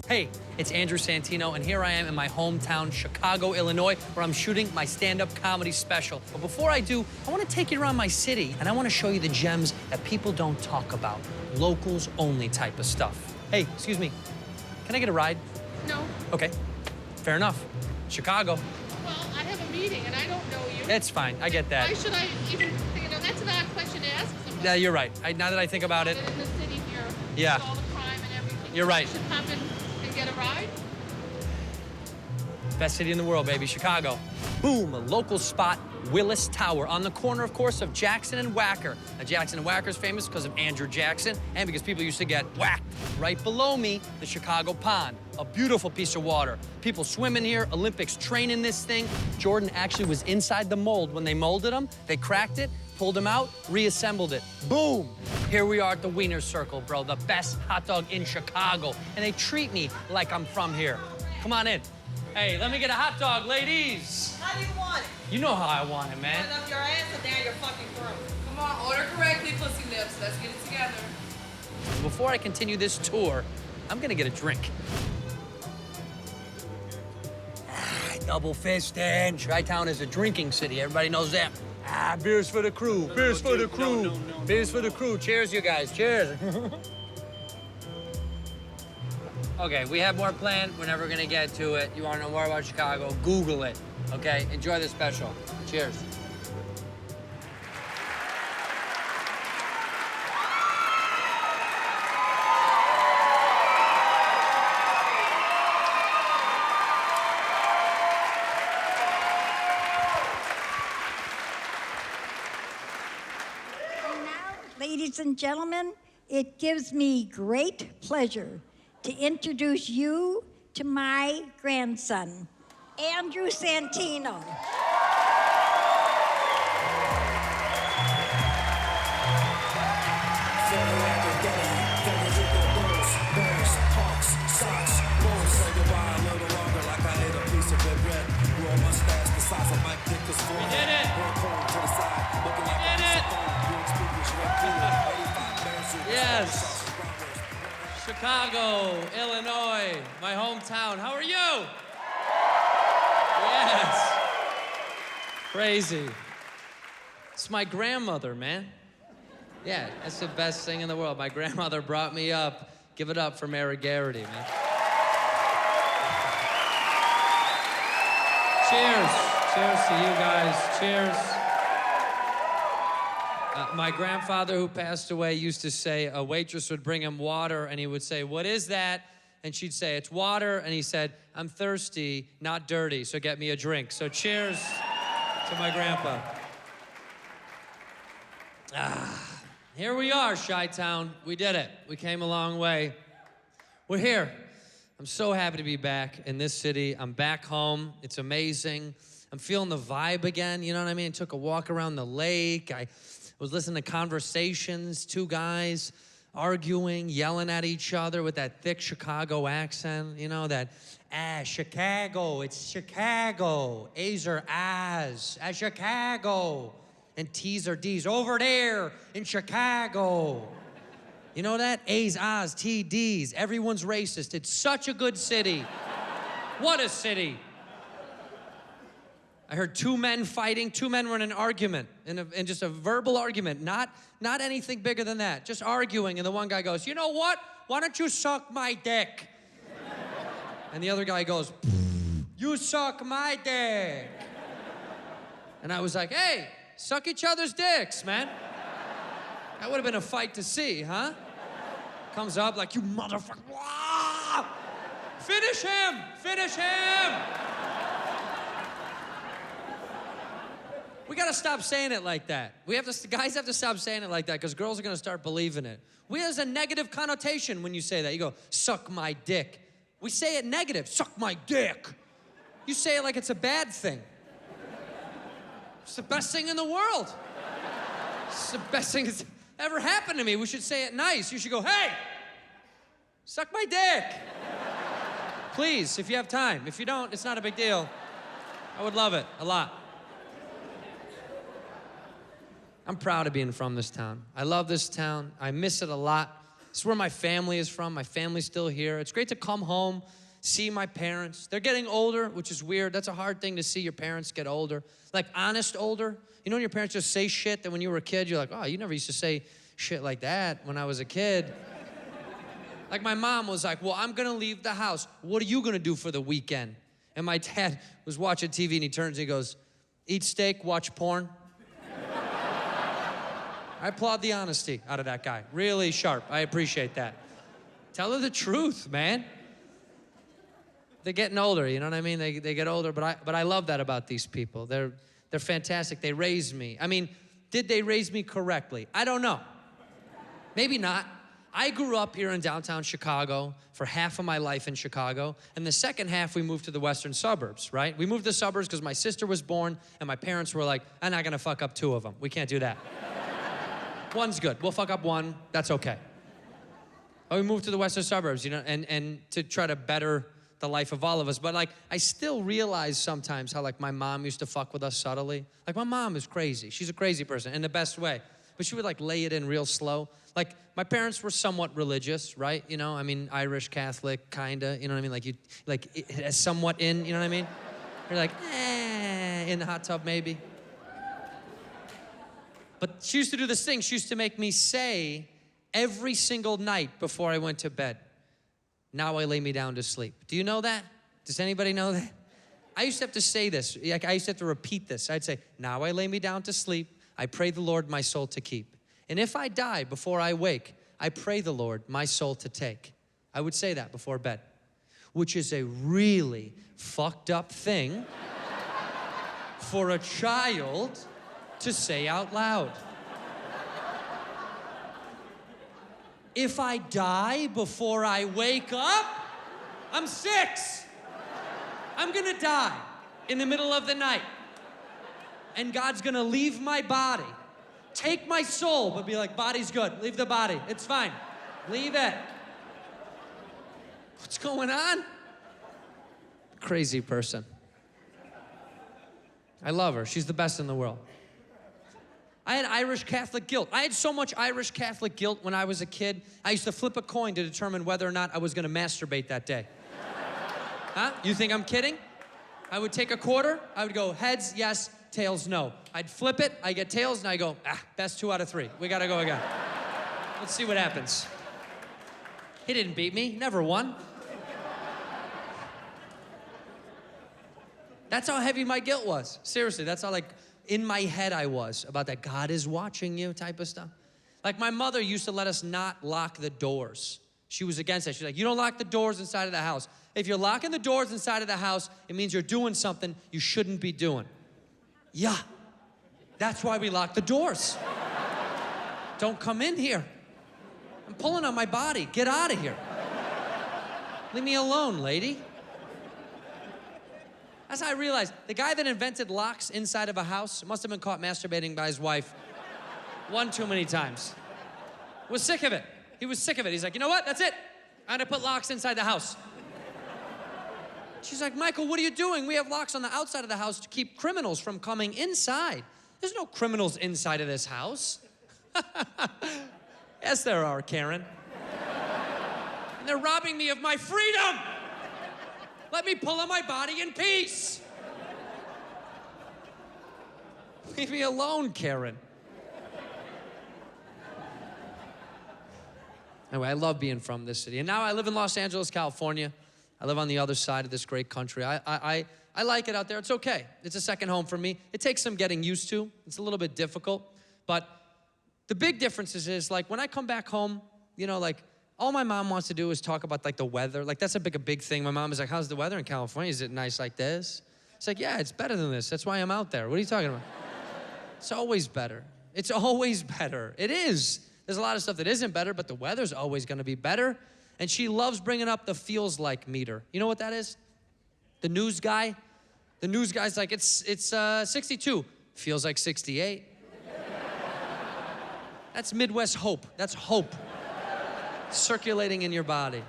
Hey, it's Andrew Santino, and here I am in my hometown, Chicago, Illinois, where I'm shooting my stand-up comedy special. But before I do, I want to take you around my city, and I want to show you the gems that people don't talk about. Locals only type of stuff. Hey, excuse me, can I get a ride? No. Okay, fair enough. Chicago. Well, I have a meeting, and I don't know you. It's fine, I get that. Why should I even, that's an odd question to ask somebody. Yeah, you're right. Now that I think about it. In the city here, Yeah. with all the crime and everything. You're right. You should pop in and get a ride. Best city in the world, baby, Chicago. Boom, a local spot, Willis Tower, on the corner, of course, of Jackson and Wacker. Now, Jackson and Wacker is famous because of Andrew Jackson and because people used to get whacked. Right below me, the Chicago Pond, a beautiful piece of water. People swim in here, Olympics train in this thing. Jordan actually was inside the mold when they molded him. They cracked it, pulled him out, reassembled it. Boom! Here we are at the Wiener Circle, bro, the best hot dog in Chicago. And they treat me like I'm from here. Come on in. Hey, let me get a hot dog, ladies. How do you want it? You know how I want it, man. Put up your ass or down your fucking throat. Come on, order correctly, pussy lips. Let's get it together. Before I continue this tour, I'm gonna get a drink. Double fisting. Chi-Town is a drinking city. Everybody knows that. Beers for the crew. Beers for the crew. Beers for the crew. Cheers, you guys. Cheers. Okay, we have more planned. We're never gonna get to it. You wanna know more about Chicago? Google it. Okay, enjoy the special. Cheers. And now, ladies and gentlemen, it gives me great pleasure to introduce you to my grandson, Andrew Santino. Yes. Chicago, Illinois, my hometown. How are you? Yes. Crazy. It's my grandmother, man. Yeah, that's the best thing in the world. My grandmother brought me up. Give it up for Mary Garrity, man. Cheers. Cheers to you guys. Cheers. My grandfather, who passed away, used to say a waitress would bring him water, and he would say, "What is that?" And she'd say, "It's water." And he said, "I'm thirsty, not dirty, so get me a drink." So cheers to my grandpa. Here we are, Chi-Town. We did it. We came a long way. We're here. I'm so happy to be back in this city. I'm back home. It's amazing. I'm feeling the vibe again, you know what I mean? Took a walk around the lake. I was listening to conversations, two guys arguing, yelling at each other with that thick Chicago accent, you know, that, Chicago, it's Chicago. A's are as, Chicago. And T's are D's, over there in Chicago. You know that? A's, A's, T, D's. Everyone's racist. It's such a good city. What a city. I heard two men fighting. Two men were in an argument, in just a verbal argument, not anything bigger than that, just arguing. And the one guy goes, "You know what? Why don't you suck my dick?" And the other guy goes, "You suck my dick." And I was like, "Hey, suck each other's dicks, man." That would have been a fight to see, huh? Comes up like, "You motherfucker. Wah! Finish him! Finish him!" We gotta stop saying it like that. Guys have to stop saying it like that because girls are gonna start believing it. There's a negative connotation when you say that. You go, "Suck my dick." We say it negative, "Suck my dick." You say it like it's a bad thing. It's the best thing in the world. It's the best thing that's ever happened to me. We should say it nice. You should go, "Hey, suck my dick." Please, if you have time. If you don't, it's not a big deal. I would love it a lot. I'm proud of being from this town. I love this town. I miss it a lot. It's where my family is from. My family's still here. It's great to come home, see my parents. They're getting older, which is weird. That's a hard thing to see your parents get older. Like honest older. You know when your parents just say shit that when you were a kid, you're like, oh, you never used to say shit like that when I was a kid. Like my mom was like, well, I'm gonna leave the house. What are you gonna do for the weekend? And my dad was watching TV and he turns and he goes, eat steak, watch porn. I applaud the honesty out of that guy. Really sharp. I appreciate that. Tell her the truth, man. They're getting older, you know what I mean? They get older, but I love that about these people. They're fantastic. They raised me. I mean, did they raise me correctly? I don't know. Maybe not. I grew up here in downtown Chicago for half of my life in Chicago, and the second half we moved to the western suburbs, right? We moved to the suburbs because my sister was born, and my parents were like, I'm not gonna fuck up two of them. We can't do that. One's good. We'll fuck up one. That's okay. But we moved to the western suburbs, you know, and to try to better the life of all of us. But like, I still realize sometimes how like my mom used to fuck with us subtly. Like my mom is crazy. She's a crazy person in the best way. But she would like lay it in real slow. Like my parents were somewhat religious, right? You know, I mean, Irish Catholic, kinda, you know what I mean? Like you, like it, somewhat in, you know what I mean? You're like, in the hot tub maybe. But she used to do this thing. She used to make me say every single night before I went to bed, now I lay me down to sleep. Do you know that? Does anybody know that? I used to have to say this. Like I used to have to repeat this. I'd say, now I lay me down to sleep. I pray the Lord my soul to keep. And if I die before I wake, I pray the Lord my soul to take. I would say that before bed, which is a really fucked up thing for a child to say out loud. If I die before I wake up, I'm 6. I'm gonna die in the middle of the night. And God's gonna leave my body, take my soul, but be like, body's good, leave the body, it's fine, leave it. What's going on? Crazy person. I love her, she's the best in the world. I had Irish Catholic guilt. I had so much Irish Catholic guilt when I was a kid, I used to flip a coin to determine whether or not I was gonna masturbate that day. Huh? You think I'm kidding? I would take a quarter, I would go heads, yes, tails, no. I'd flip it, I get tails, and I go, best 2 out of 3. We gotta go again. Let's see what happens. He didn't beat me, never won. That's how heavy my guilt was. Seriously, that's how like in my head I was about that God is watching you type of stuff. Like my mother used to let us not lock the doors. She was against that. She's like, you don't lock the doors inside of the house. If you're locking the doors inside of the house, it means you're doing something you shouldn't be doing. Yeah, that's why we lock the doors. Don't come in here. I'm pulling on my body. Get out of here. Leave me alone, lady. That's how I realized the guy that invented locks inside of a house must have been caught masturbating by his wife one too many times. Was sick of it. He was sick of it. He's like, you know what? That's it. I'm gonna put locks inside the house. She's like, Michael, what are you doing? We have locks on the outside of the house to keep criminals from coming inside. There's no criminals inside of this house. Yes, there are, Karen. And they're robbing me of my freedom. Let me pull on my body in peace. Leave me alone, Karen. Anyway, I love being from this city. And now I live in Los Angeles, California. I live on the other side of this great country. I like it out there. It's okay. It's a second home for me. It takes some getting used to. It's a little bit difficult. But the big difference is like when I come back home, you know, like all my mom wants to do is talk about like the weather. Like that's a big thing. My mom is like, how's the weather in California? Is it nice like this? It's like, yeah, it's better than this. That's why I'm out there. What are you talking about? It's always better. It's always better. It is. There's a lot of stuff that isn't better, but the weather's always gonna be better. And she loves bringing up the feels like meter. You know what that is? The news guy. The news guy's like, it's 62. Feels like 68. That's Midwest hope. That's hope circulating in your body.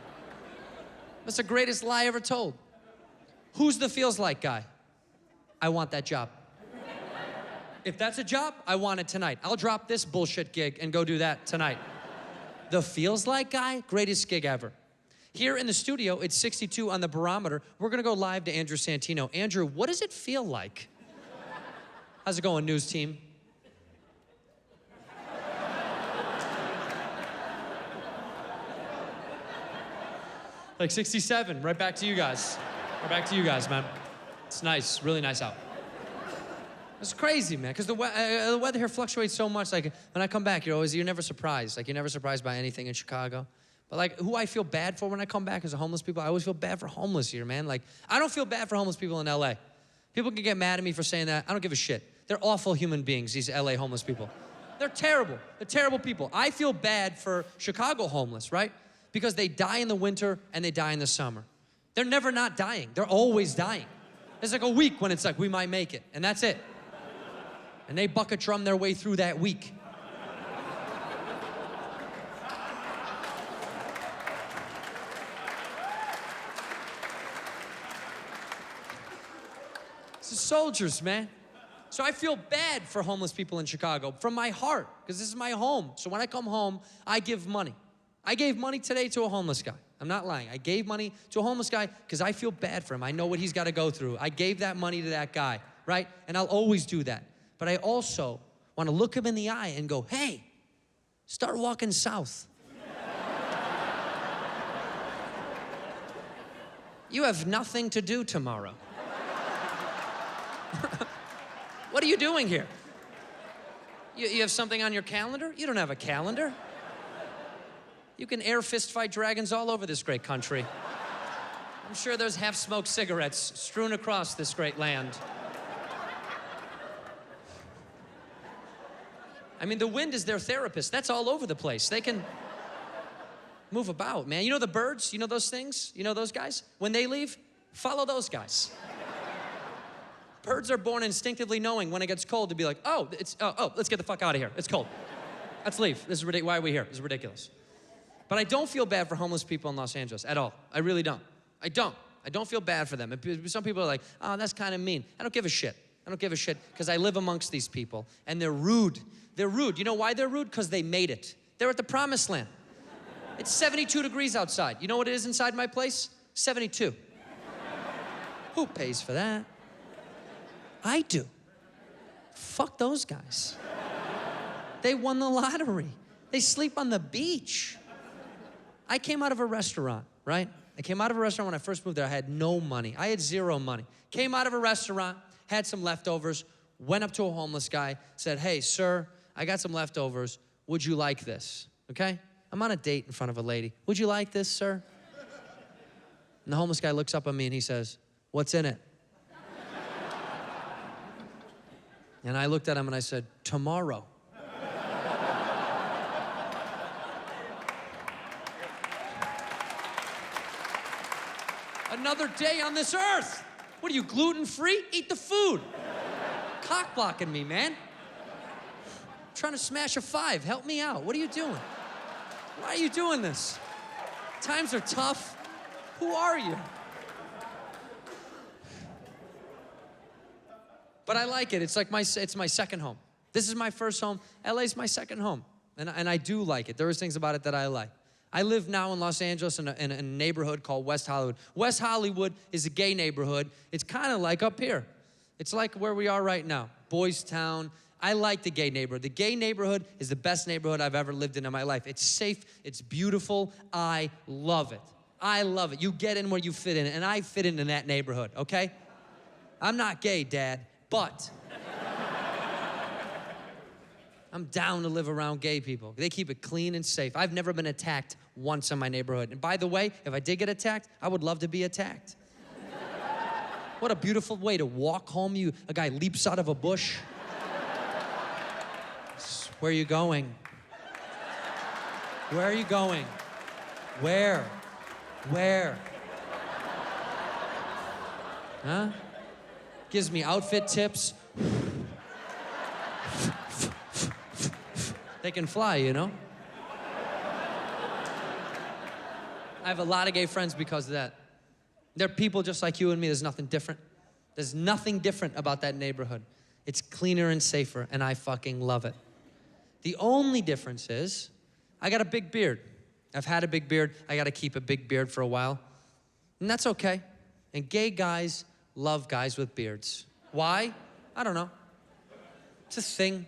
That's the greatest lie ever told. Who's the feels like guy? I want that job. If that's a job, I want it tonight. I'll drop this bullshit gig and go do that tonight. The Feels Like guy, greatest gig ever. Here in the studio, it's 62 on the barometer. We're gonna go live to Andrew Santino. Andrew, what does it feel like? How's it going, news team? Like 67, right back to you guys. Right back to you guys, man. It's nice, really nice out. It's crazy, man, because the weather here fluctuates so much. Like, when I come back, you're never surprised. Like, you're never surprised by anything in Chicago. But, like, who I feel bad for when I come back is the homeless people. I always feel bad for homeless here, man. Like, I don't feel bad for homeless people in L.A. People can get mad at me for saying that. I don't give a shit. They're awful human beings, these L.A. homeless people. They're terrible. They're terrible people. I feel bad for Chicago homeless, right? Because they die in the winter and they die in the summer. They're never not dying. They're always dying. There's like a week when it's like, we might make it, and that's it. And they bucket drum their way through that week. It's the soldiers, man. So I feel bad for homeless people in Chicago from my heart, because this is my home. So when I come home, I give money. I gave money today to a homeless guy. I'm not lying. I gave money to a homeless guy because I feel bad for him. I know what he's got to go through. I gave that money to that guy, right? And I'll always do that. But I also want to look him in the eye and go, hey, start walking south. You have nothing to do tomorrow. What are you doing here? You have something on your calendar? You don't have a calendar. You can air fist fight dragons all over this great country. I'm sure there's half-smoked cigarettes strewn across this great land. I mean, the wind is their therapist. That's all over the place. They can move about, man. You know the birds? You know those things? You know those guys? When they leave, follow those guys. Birds are born instinctively knowing when it gets cold to be like, oh, let's get the fuck out of here. It's cold. Let's leave. This is ridiculous. Why are we here? This is ridiculous. But I don't feel bad for homeless people in Los Angeles at all. I really don't. I don't feel bad for them. Some people are like, oh, that's kind of mean. I don't give a shit. I don't give a shit because I live amongst these people and they're rude. They're rude. You know why they're rude? Because they made it. They're at the promised land. It's 72 degrees outside. You know what it is inside my place? 72. Who pays for that? I do. Fuck those guys. They won the lottery. They sleep on the beach. I came out of a restaurant, right? I came out of a restaurant when I first moved there. I had no money. I had zero money. Came out of a restaurant, had some leftovers, went up to a homeless guy, said, hey, sir, I got some leftovers. Would you like this? Okay? I'm on a date in front of a lady. Would you like this, sir? And the homeless guy looks up at me and he says, what's in it? And I looked at him and I said, tomorrow. Another day on this earth. What are you, gluten-free? Eat the food. Cock blocking me, man. I'm trying to smash a 5. Help me out. What are you doing? Why are you doing this? Times are tough. Who are you? But I like it. It's like it's my second home. This is my first home. LA's my second home. And I do like it. There are things about it that I like. I live now in Los Angeles in a neighborhood called West Hollywood. West Hollywood is a gay neighborhood. It's kind of like up here. It's like where we are right now, Boys Town. I like the gay neighborhood. The gay neighborhood is the best neighborhood I've ever lived in my life. It's safe, it's beautiful, I love it. I love it. You get in where you fit in, and I fit in that neighborhood, okay? I'm not gay, Dad, but I'm down to live around gay people. They keep it clean and safe. I've never been attacked once in my neighborhood. And by the way, if I did get attacked, I would love to be attacked. What a beautiful way to walk home. A guy leaps out of a bush. Where are you going? Where are you going? Where? Huh? Gives me outfit tips. They can fly, you know? I have a lot of gay friends because of that. They're people just like you and me. There's nothing different. There's nothing different about that neighborhood. It's cleaner and safer, and I fucking love it. The only difference is I got a big beard. I've had a big beard. I got to keep a big beard for a while. And that's okay. And gay guys love guys with beards. Why? I don't know. It's a thing.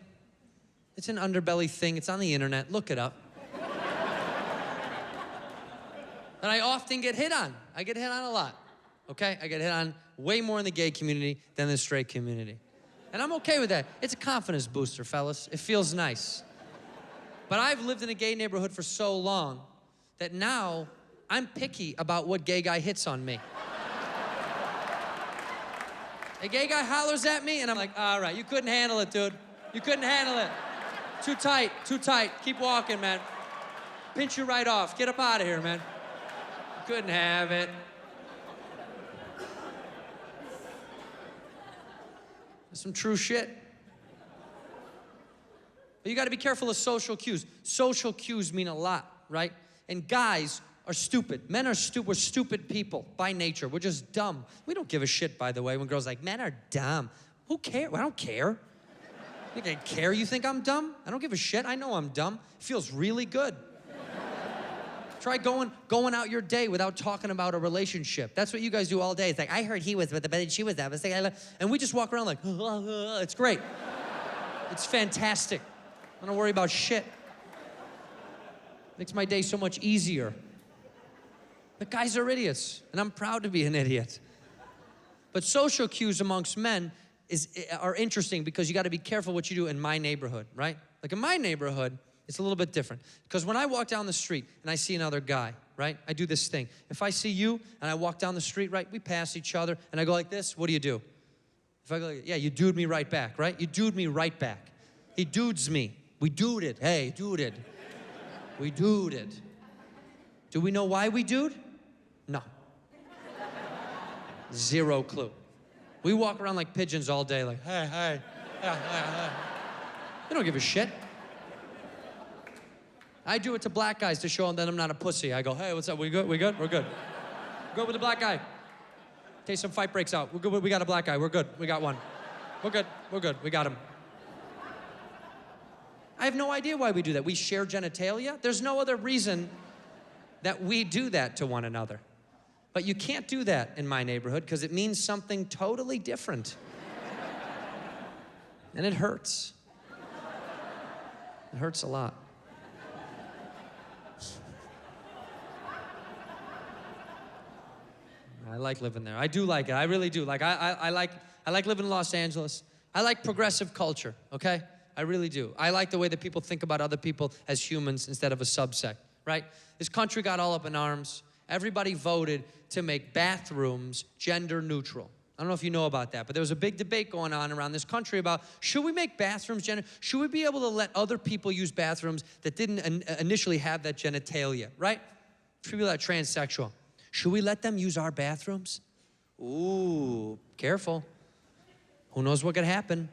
It's an underbelly thing. It's on the internet. Look it up. And I often get hit on. I get hit on a lot, okay? I get hit on way more in the gay community than the straight community. And I'm okay with that. It's a confidence booster, fellas. It feels nice. But I've lived in a gay neighborhood for so long that now I'm picky about what gay guy hits on me. A gay guy hollers at me and I'm like, all right, you couldn't handle it, dude. You couldn't handle it. Too tight, too tight. Keep walking, man. Pinch you right off. Get up out of here, man. Couldn't have it. That's some true shit. But you gotta be careful of social cues. Social cues mean a lot, right? And guys are stupid. Men are stupid. We're stupid people by nature. We're just dumb. We don't give a shit, by the way, when girls are like, men are dumb. Who cares? Well, I don't care. You think I care you think I'm dumb? I don't give a shit. I know I'm dumb. It feels really good. Try going out your day without talking about a relationship. That's what you guys do all day. It's like, I heard he was with the but she was that. It's like, and we just walk around like, it's great. It's fantastic. I don't worry about shit. Makes my day so much easier. But guys are idiots, and I'm proud to be an idiot. But social cues amongst men are interesting because you got to be careful what you do in my neighborhood, right? Like in my neighborhood, it's a little bit different. Because when I walk down the street and I see another guy, right? I do this thing. If I see you and I walk down the street, right? We pass each other and I go like this, what do you do? If I go like, yeah, you dude me right back, right? You dude me right back. He dudes me. We duded. Hey, duded. We duded. Do we know why we dude? No. Zero clue. We walk around like pigeons all day like, hey, hey, yeah, yeah, yeah. They don't give a shit. I do it to black guys to show them that I'm not a pussy. I go, hey, what's up? We good? We good? We're good. Go with the black guy. In case some fight breaks out. We're good. We got a black guy. We're good. We got one. We're good. We're good. We got him. I have no idea why we do that. We share genitalia. There's no other reason that we do that to one another. But you can't do that in my neighborhood because it means something totally different. And it hurts. It hurts a lot. I like living there. I do like it. I really do. Like I like living in Los Angeles. I like progressive culture, okay? I really do. I like the way that people think about other people as humans instead of a subsect, right? This country got all up in arms. Everybody voted to make bathrooms gender neutral. I don't know if you know about that, but there was a big debate going on around this country about should we make bathrooms gender? Should we be able to let other people use bathrooms that didn't initially have that genitalia, right? People that are transsexual. Should we let them use our bathrooms? Ooh, careful. Who knows what could happen?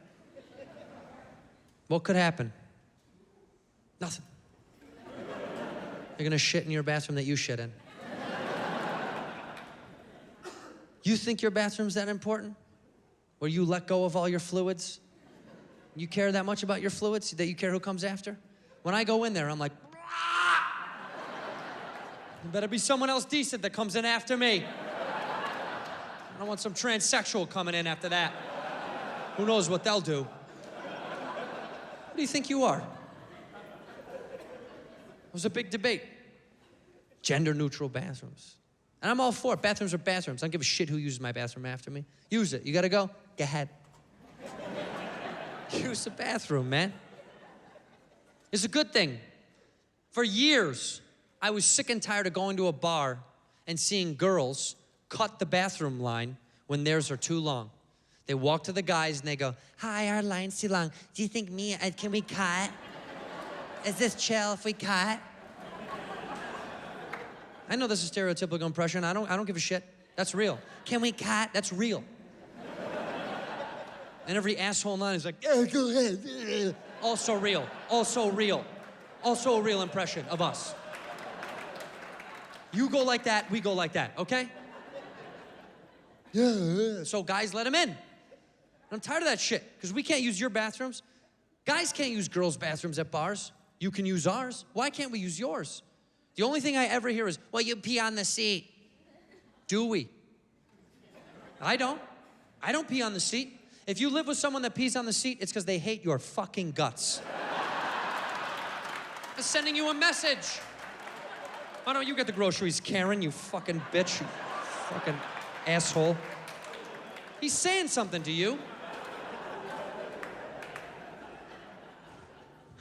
What could happen? Nothing. You're gonna shit in your bathroom that you shit in. You think your bathroom's that important? Where you let go of all your fluids? You care that much about your fluids that you care who comes after? When I go in there, I'm like, there better be someone else decent that comes in after me. I don't want some transsexual coming in after that. Who knows what they'll do? What do you think you are? It was a big debate. Gender neutral bathrooms. And I'm all for it. Bathrooms are bathrooms. I don't give a shit who uses my bathroom after me. Use it. You gotta go? Go ahead. Use the bathroom, man. It's a good thing. For years, I was sick and tired of going to a bar and seeing girls cut the bathroom line when theirs are too long. They walk to the guys and they go, hi, our line's too long. Do you think can we cut? Is this chill if we cut? I know this is stereotypical impression. I don't give a shit. That's real. Can we cut? That's real. And every asshole in line is like, oh, go ahead. Also real. Also real. Also a real impression of us. You go like that, we go like that, okay? Yeah. So guys, let them in. I'm tired of that shit, because we can't use your bathrooms. Guys can't use girls' bathrooms at bars. You can use ours. Why can't we use yours? The only thing I ever hear is, well, you pee on the seat. Do we? I don't. I don't pee on the seat. If you live with someone that pees on the seat, it's because they hate your fucking guts. I'm sending you a message. Why don't you get the groceries, Karen, you fucking bitch, you fucking asshole. He's saying something to you.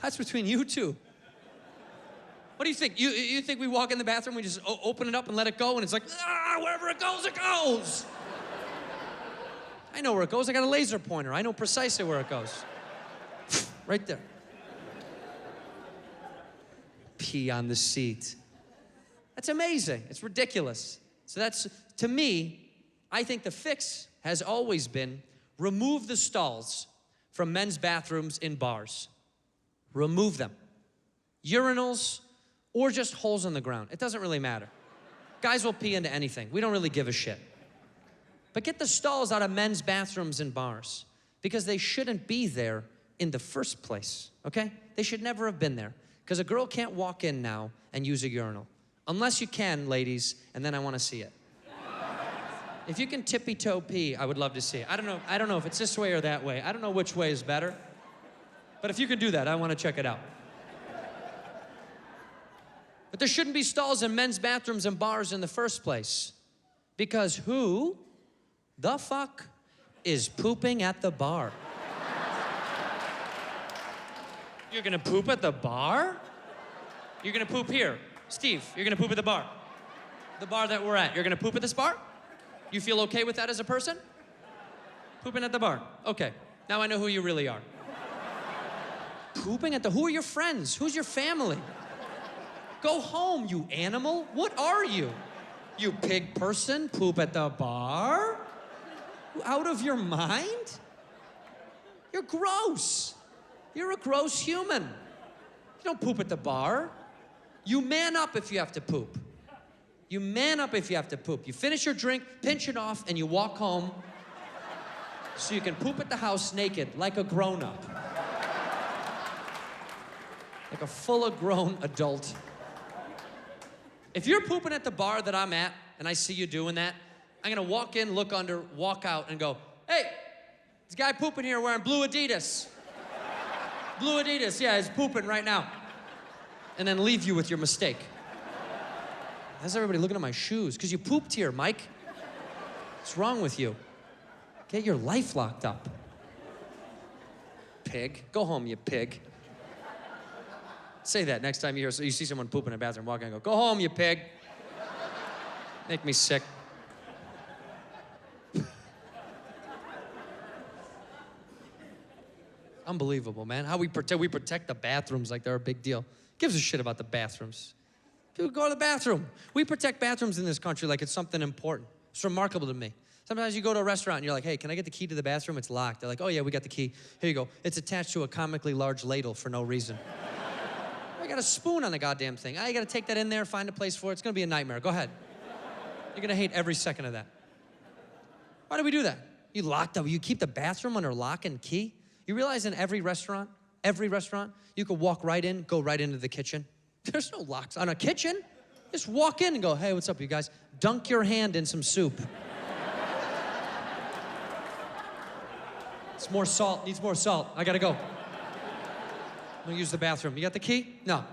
That's between you two. What do you think? You think we walk in the bathroom, we just open it up and let it go, and it's like, wherever it goes, it goes. I know where it goes. I got a laser pointer. I know precisely where it goes. Right there. Pee on the seat. That's amazing. It's ridiculous. So that's, to me, I think the fix has always been remove the stalls from men's bathrooms in bars. Remove them. Urinals or just holes in the ground. It doesn't really matter. Guys will pee into anything. We don't really give a shit. But get the stalls out of men's bathrooms and bars because they shouldn't be there in the first place, okay? They should never have been there because a girl can't walk in now and use a urinal. Unless you can, ladies, and then I want to see it. If you can tippy-toe pee, I would love to see it. I don't know if it's this way or that way. I don't know which way is better. But if you can do that, I want to check it out. But there shouldn't be stalls in men's bathrooms and bars in the first place. Because who the fuck is pooping at the bar? You're gonna poop at the bar? You're gonna poop here. Steve, you're gonna poop at the bar. The bar that we're at. You're gonna poop at this bar? You feel okay with that as a person? Pooping at the bar. Okay, now I know who you really are. Pooping at the, who are your friends? Who's your family? Go home, you animal. What are you? You pig person, poop at the bar? You out of your mind? You're gross. You're a gross human. You don't poop at the bar. You man up if you have to poop. You man up if you have to poop. You finish your drink, pinch it off, and you walk home so you can poop at the house naked like a grown-up. Like a full-grown adult. If you're pooping at the bar that I'm at, and I see you doing that, I'm gonna walk in, look under, walk out, and go, hey, this guy pooping here wearing blue Adidas. Blue Adidas, yeah, he's pooping right now. And then leave you with your mistake. How's everybody looking at my shoes? Because you pooped here, Mike. What's wrong with you? Get your life locked up. Pig. Go home, you pig. Say that next time you see someone poop in a bathroom, walk in and go home, you pig. Make me sick. Unbelievable, man. How we protect the bathrooms like they're a big deal. Gives a shit about the bathrooms. People go to the bathroom. We protect bathrooms in this country like it's something important. It's remarkable to me. Sometimes you go to a restaurant and you're like, hey, can I get the key to the bathroom? It's locked. They're like, oh yeah, we got the key. Here you go. It's attached to a comically large ladle for no reason. I got a spoon on the goddamn thing. I gotta take that in there, find a place for it. It's gonna be a nightmare. Go ahead. You're gonna hate every second of that. Why do we do that? You locked up. You keep the bathroom under lock and key? You realize in every restaurant, you could walk right in, go right into the kitchen. There's no locks on a kitchen. Just walk in and go, hey, what's up, you guys? Dunk your hand in some soup. It's more salt, needs more salt. I gotta go. I'm gonna use the bathroom. You got the key? No.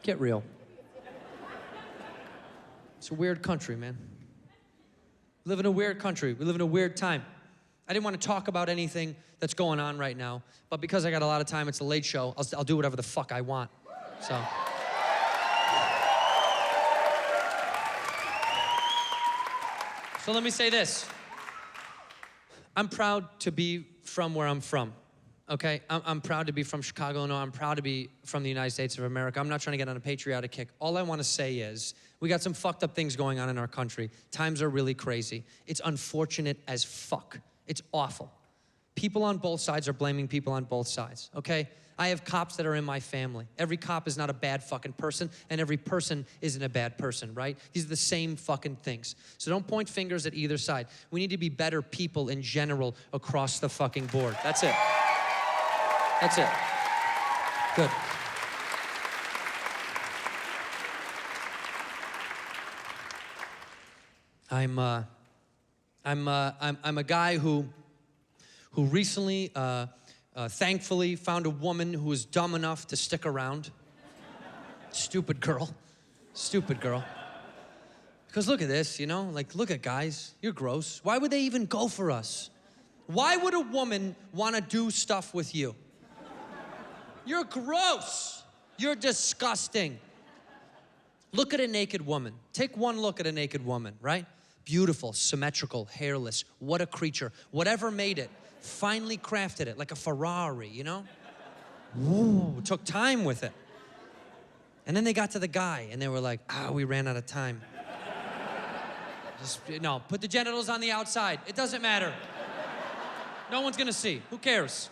Get real. It's a weird country, man. We live in a weird country. We live in a weird time. I didn't want to talk about anything that's going on right now, but because I got a lot of time, it's a late show, I'll do whatever the fuck I want, so. So let me say this. I'm proud to be from where I'm from, okay? I'm proud to be from Chicago, Illinois. I'm proud to be from the United States of America. I'm not trying to get on a patriotic kick. All I want to say is, we got some fucked up things going on in our country. Times are really crazy. It's unfortunate as fuck. It's awful. People on both sides are blaming people on both sides, okay? I have cops that are in my family. Every cop is not a bad fucking person, and every person isn't a bad person, right? These are the same fucking things. So don't point fingers at either side. We need to be better people in general across the fucking board. That's it. That's it. Good. I'm a guy who recently, thankfully, found a woman who was dumb enough to stick around. Stupid girl. Because look at this, you know? Like, look at guys. You're gross. Why would they even go for us? Why would a woman want to do stuff with you? You're gross. You're disgusting. Look at a naked woman. Take one look at a naked woman, right? Beautiful, symmetrical, hairless. What a creature. Whatever made it, finely crafted it, like a Ferrari, you know? Ooh, took time with it. And then they got to the guy, and they were like, we ran out of time. No, put the genitals on the outside. It doesn't matter. No one's gonna see. Who cares?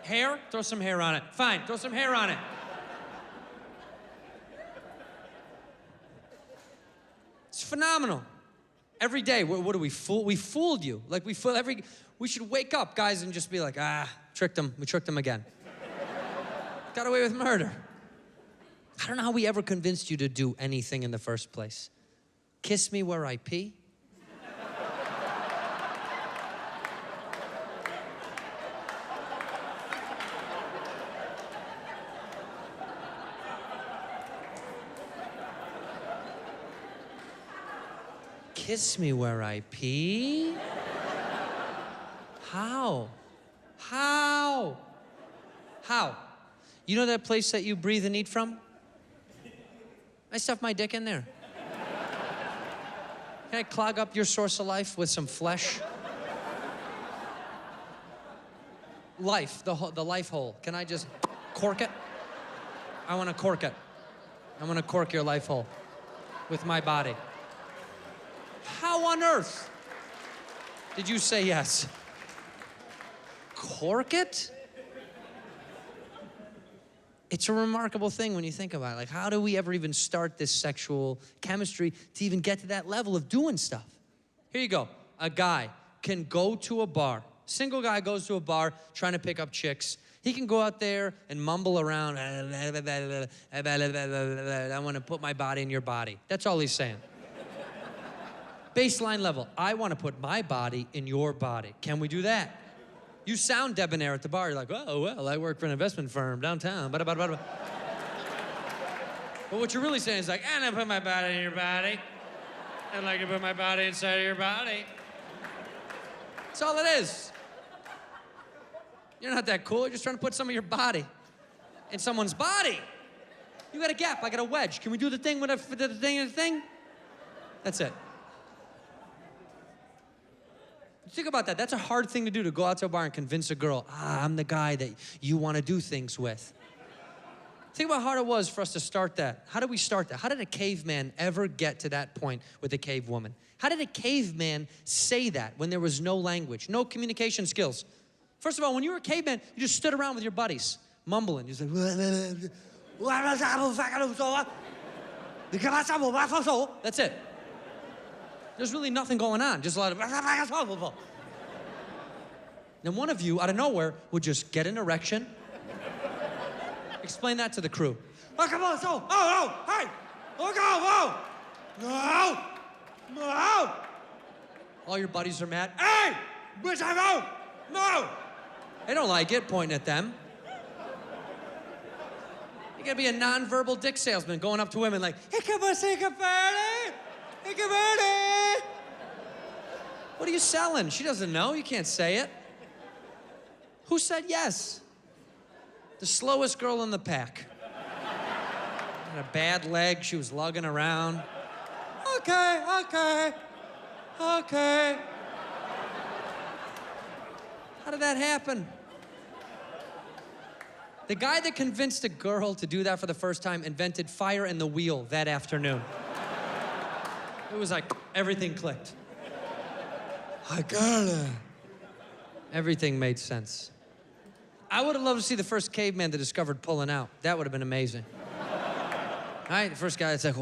Hair? Throw some hair on it. Fine, throw some hair on it. It's phenomenal. Every day, what do we fool? We fooled you. Like we should wake up, guys, and just be like, tricked them. We tricked them again. Got away with murder. I don't know how we ever convinced you to do anything in the first place. Kiss me where I pee. Kiss me where I pee? How? You know that place that you breathe and eat from? I stuff my dick in there. Can I clog up your source of life with some flesh? Life, the life hole. Can I just cork it? I want to cork it. I want to cork your life hole with my body. How on earth did you say yes? Cork it? It's a remarkable thing when you think about it. Like, how do we ever even start this sexual chemistry to even get to that level of doing stuff? Here you go. A guy can go to a bar. Single guy goes to a bar trying to pick up chicks. He can go out there and mumble around. I want to put my body in your body. That's all he's saying. Baseline level. I want to put my body in your body. Can we do that? You sound debonair at the bar. You're like, oh, well, I work for an investment firm downtown. But what you're really saying is like, I'm gonna put my body in your body. I'd like to put my body inside of your body. That's all it is. You're not that cool. You're just trying to put some of your body in someone's body. You got a gap. I got a wedge. Can we do the thing with the thing and the thing? That's it. Think about that. That's a hard thing to do, to go out to a bar and convince a girl, I'm the guy that you want to do things with. Think about how hard it was for us to start that. How did we start that? How did a caveman ever get to that point with a cave woman? How did a caveman say that when there was no language, no communication skills? First of all, when you were a caveman, you just stood around with your buddies, mumbling. You're like, that's it. There's really nothing going on, just a lot of... Then one of you, out of nowhere, would just get an erection. Explain that to the crew. Hey! No! All your buddies are mad. Hey! No! They don't like it, pointing at them. You gotta be a non-verbal dick salesman going up to women like, what are you selling? She doesn't know. You can't say it. Who said yes? The slowest girl in the pack. Had a bad leg. She was lugging around. Okay. How did that happen? The guy that convinced a girl to do that for the first time invented fire and the wheel that afternoon. It was like everything clicked. I got it. Everything made sense. I would have loved to see the first caveman that discovered pulling out. That would have been amazing. All right, the first guy that's like,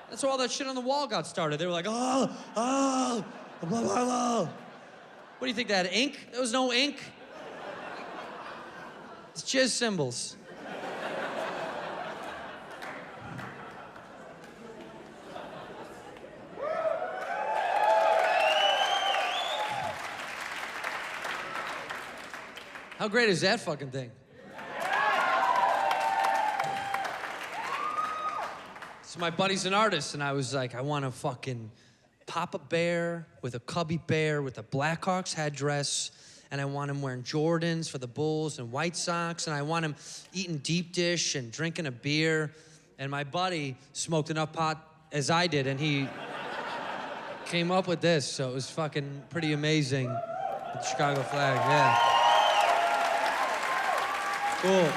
That's how all that shit on the wall got started. They were like, blah, blah, blah. What do you think, that ink? There was no ink. It's jizz symbols. How great is that fucking thing? So my buddy's an artist, and I was like, I want to fucking Papa Bear with a Cubby Bear with a Blackhawks headdress, and I want him wearing Jordans for the Bulls and White Sox, and I want him eating deep dish and drinking a beer. And my buddy smoked enough pot as I did, and he came up with this, so it was fucking pretty amazing. The Chicago flag, yeah. Cool.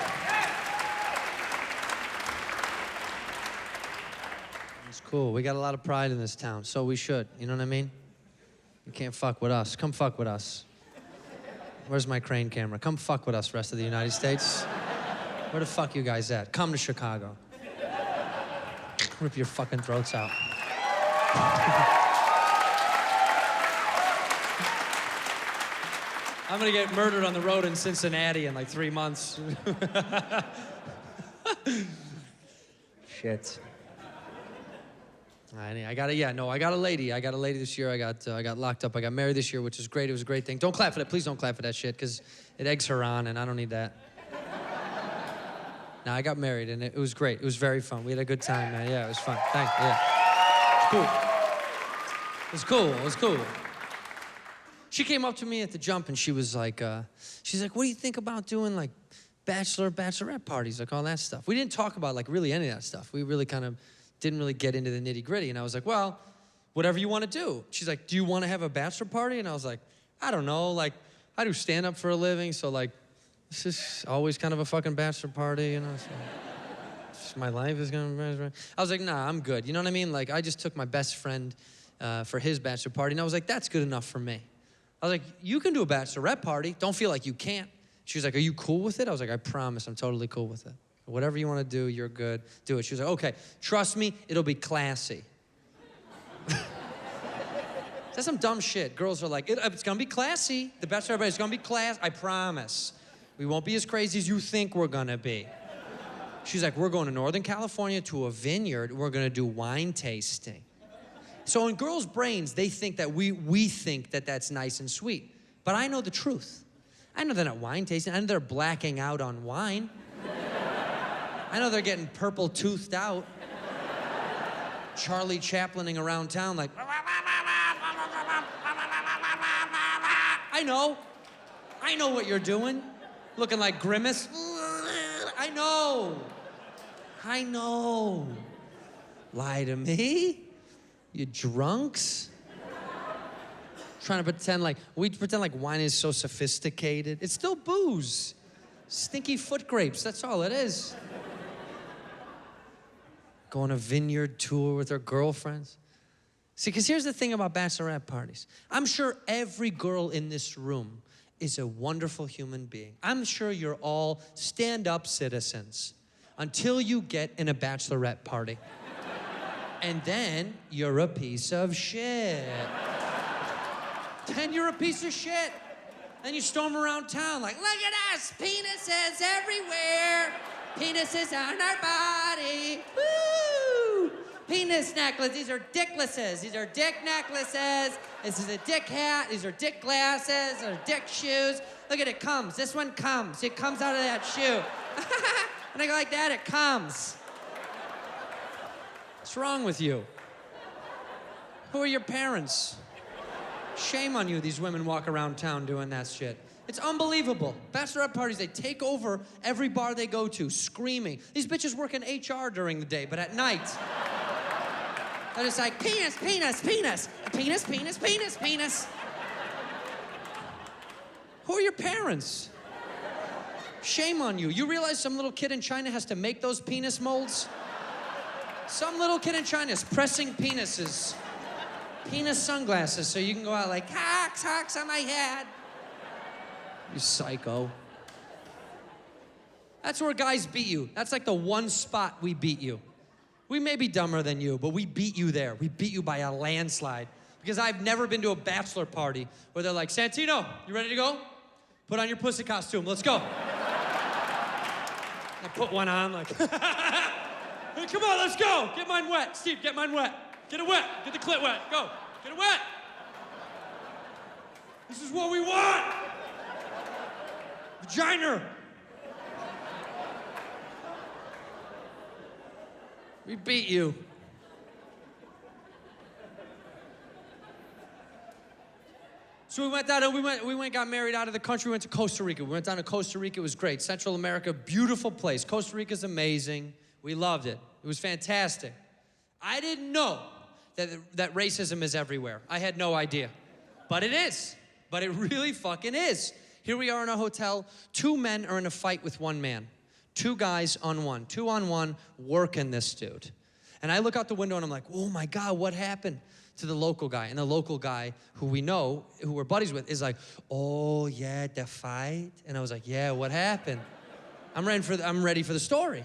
It's cool. We got a lot of pride in this town, so we should. You know what I mean? You can't fuck with us. Come fuck with us. Where's my crane camera? Come fuck with us, rest of the United States. Where the fuck you guys at? Come to Chicago. Rip your fucking throats out. I'm gonna get murdered on the road in Cincinnati in like 3 months. Shit. I got a lady. I got a lady this year. I got locked up. I got married this year, which is great. It was a great thing. Don't clap for that. Please don't clap for that shit, because it eggs her on, and I don't need that. No, I got married, and it was great. It was very fun. We had a good time, man. Yeah, it was fun. Thank you. Yeah. It was cool. It was cool. She came up to me at the jump, and she was like, she's like, what do you think about doing like bachelorette parties, like all that stuff? We didn't talk about like really any of that stuff. We really kind of didn't really get into the nitty gritty. And I was like, well, whatever you want to do. She's like, do you want to have a bachelor party? And I was like, I don't know. Like, I do stand up for a living, so like, this is always kind of a fucking bachelor party, you know? So, just my life is gonna be. I was like, nah, I'm good. You know what I mean? Like, I just took my best friend for his bachelor party, and I was like, that's good enough for me. I was like, you can do a bachelorette party. Don't feel like you can't. She was like, are you cool with it? I was like, I promise, I'm totally cool with it. Whatever you want to do, you're good. Do it. She was like, okay, trust me, it'll be classy. That's some dumb shit. Girls are like, it's gonna be classy. The bachelorette party is gonna be class. I promise. We won't be as crazy as you think we're gonna be. She's like, we're going to Northern California to a vineyard. We're gonna do wine tasting. So in girls' brains, they think that we think that that's nice and sweet. But I know the truth. I know they're not wine tasting. I know they're blacking out on wine. I know they're getting purple toothed out. Charlie Chaplining around town like, I know what you're doing. Looking like Grimace. I know. Lie to me? You drunks? Trying to pretend like wine is so sophisticated. It's still booze. Stinky foot grapes, that's all it is. Go on a vineyard tour with her girlfriends. See, because here's the thing about bachelorette parties. I'm sure every girl in this room is a wonderful human being. I'm sure you're all stand-up citizens until you get in a bachelorette party. And then you're a piece of shit. Then you're a piece of shit. Then you storm around town like, look at us, penises everywhere. Penises on our body. Woo! Penis necklace, these are dicklesses. These are dick necklaces. This is a dick hat. These are dick glasses. These are dick shoes. Look at it, comes. This one comes. It comes out of that shoe. And I go like that, it comes. What's wrong with you? Who are your parents? Shame on you, these women walk around town doing that shit. It's unbelievable. Bachelorette parties, they take over every bar they go to, screaming. These bitches work in HR during the day, but at night, they're just like, penis, penis, penis, penis, penis, penis, penis. Who are your parents? Shame on you. You realize some little kid in China has to make those penis molds? Some little kid in China is pressing penises. Penis sunglasses so you can go out like, hawks on my head. You psycho. That's where guys beat you. That's like the one spot we beat you. We may be dumber than you, but we beat you there. We beat you by a landslide. Because I've never been to a bachelor party where they're like, Santino, you ready to go? Put on your pussy costume, let's go. I put one on, like, hey, come on, let's go. Get mine wet. Steve, get mine wet. Get it wet. Get the clit wet. Go. Get it wet. This is what we want. Vagina. We beat you. So we went down and we went, got married out of the country. We went to Costa Rica. We went down to Costa Rica. It was great. Central America, beautiful place. Costa Rica's amazing. We loved it. It was fantastic. I didn't know that racism is everywhere. I had no idea. But it is. But it really fucking is. Here we are in a hotel. 2 men are in a fight with 1 man. 2 guys on 1. 2 on 1 working this dude. And I look out the window and I'm like, oh my God, what happened? To the local guy. And the local guy who we know, who we're buddies with, is like, oh yeah, the fight? And I was like, yeah, what happened? I'm ready for the story.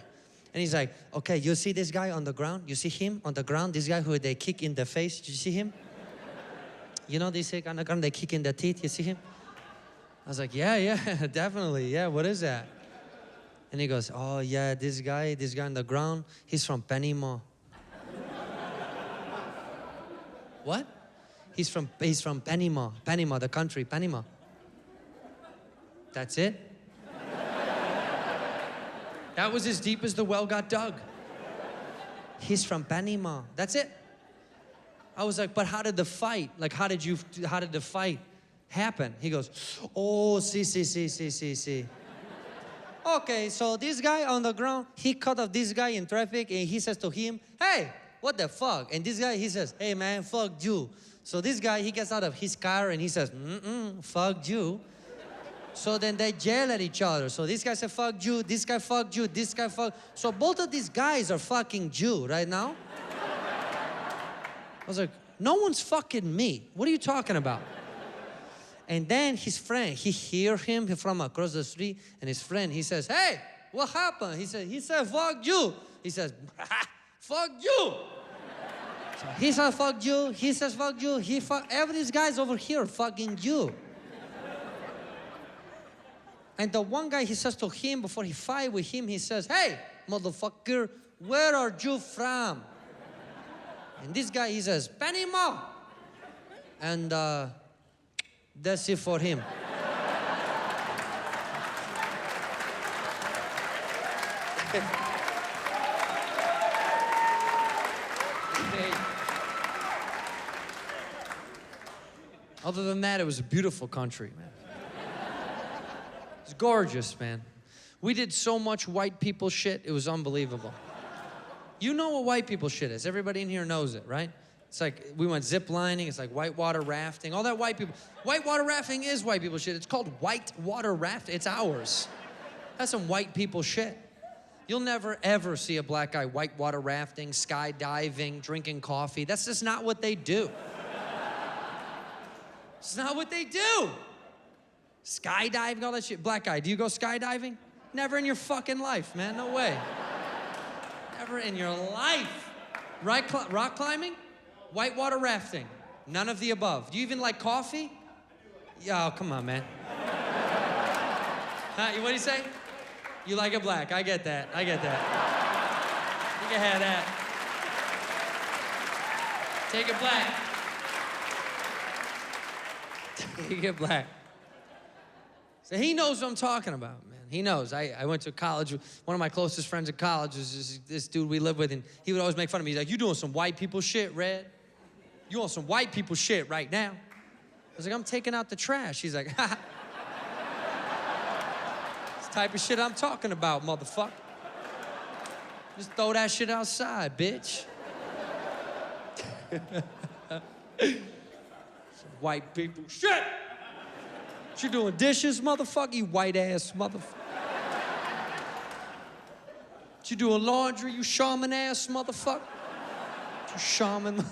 And he's like, okay, you see this guy on the ground? You see him on the ground? This guy who they kick in the face, did you see him? You know this guy on the ground, they kick in the teeth, you see him? I was like, yeah, definitely, yeah, what is that? And he goes, oh yeah, this guy on the ground, he's from Panama. What? He's from Panama, the country, Panama. That's it? That was as deep as the well got dug. He's from Panama. That's it. I was like, but how did the fight? Like, how did the fight happen? He goes, oh, see. Okay, so this guy on the ground, he cut off this guy in traffic and he says to him, hey, what the fuck? And this guy, he says, hey man, fuck you. So this guy, he gets out of his car and he says, fuck you. So then they yell at each other. So this guy said, fuck you, this guy fuck you, this guy fuck. So both of these guys are fucking Jew right now. I was like, no one's fucking me. What are you talking about? And then his friend, he hear him from across the street, and his friend, he says, hey, what happened? He said, fuck you. He says, fuck you. So he says, fuck you. He says, fuck you. Every these guys over here fucking you. And the one guy, he says to him, before he fight with him, he says, hey, motherfucker, where are you from? And this guy, he says, Panama. And that's it for him. Other than that, it was a beautiful country, man. It's gorgeous, man. We did so much white people shit, it was unbelievable. You know what white people shit is. Everybody in here knows it, right? It's like, we went zip lining, it's like whitewater rafting, all that white people. Whitewater rafting is white people shit. It's called whitewater rafting. It's ours. That's some white people shit. You'll never, ever see a black guy whitewater rafting, skydiving, drinking coffee. That's just not what they do. It's not what they do. Skydiving, all that shit. Black guy, do you go skydiving? Never in your fucking life, man. No way. Never in your life. Rock climbing? Whitewater rafting? None of the above. Do you even like coffee? Oh, come on, man. Huh? What do you say? You like it black. I get that. You can have that. Take it black. Take it black. So he knows what I'm talking about, man. He knows. I went to college. One of my closest friends at college is this dude we lived with, and he would always make fun of me. He's like, you doing some white people shit, Red? You on some white people shit right now? I was like, I'm taking out the trash. He's like, ha. It's the type of shit I'm talking about, motherfucker. Just throw that shit outside, bitch. Some white people shit. You doing dishes, motherfucker? You white ass motherfucker. You doing laundry, you shaman ass motherfucker? You shaman.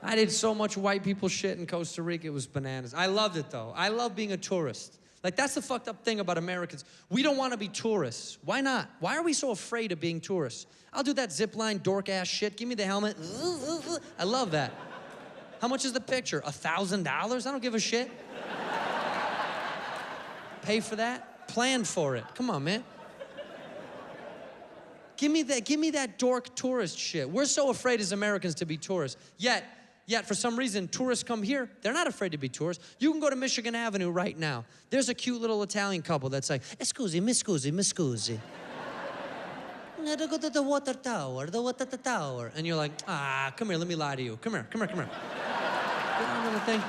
I did so much white people shit in Costa Rica, it was bananas. I loved it though. I love being a tourist. Like, that's the fucked up thing about Americans. We don't want to be tourists. Why not? Why are we so afraid of being tourists? I'll do that zip line dork ass shit. Give me the helmet. I love that. How much is the picture? $1,000? I don't give a shit. Pay for that? Plan for it. Come on, man. Give me that dork tourist shit. We're so afraid as Americans to be tourists. Yet, for some reason, tourists come here, they're not afraid to be tourists. You can go to Michigan Avenue right now. There's a cute little Italian couple that's like, scusi, mi scusi, mi scusi. Go to the water tower. And you're like, come here, let me lie to you. Come here. Get on the thing.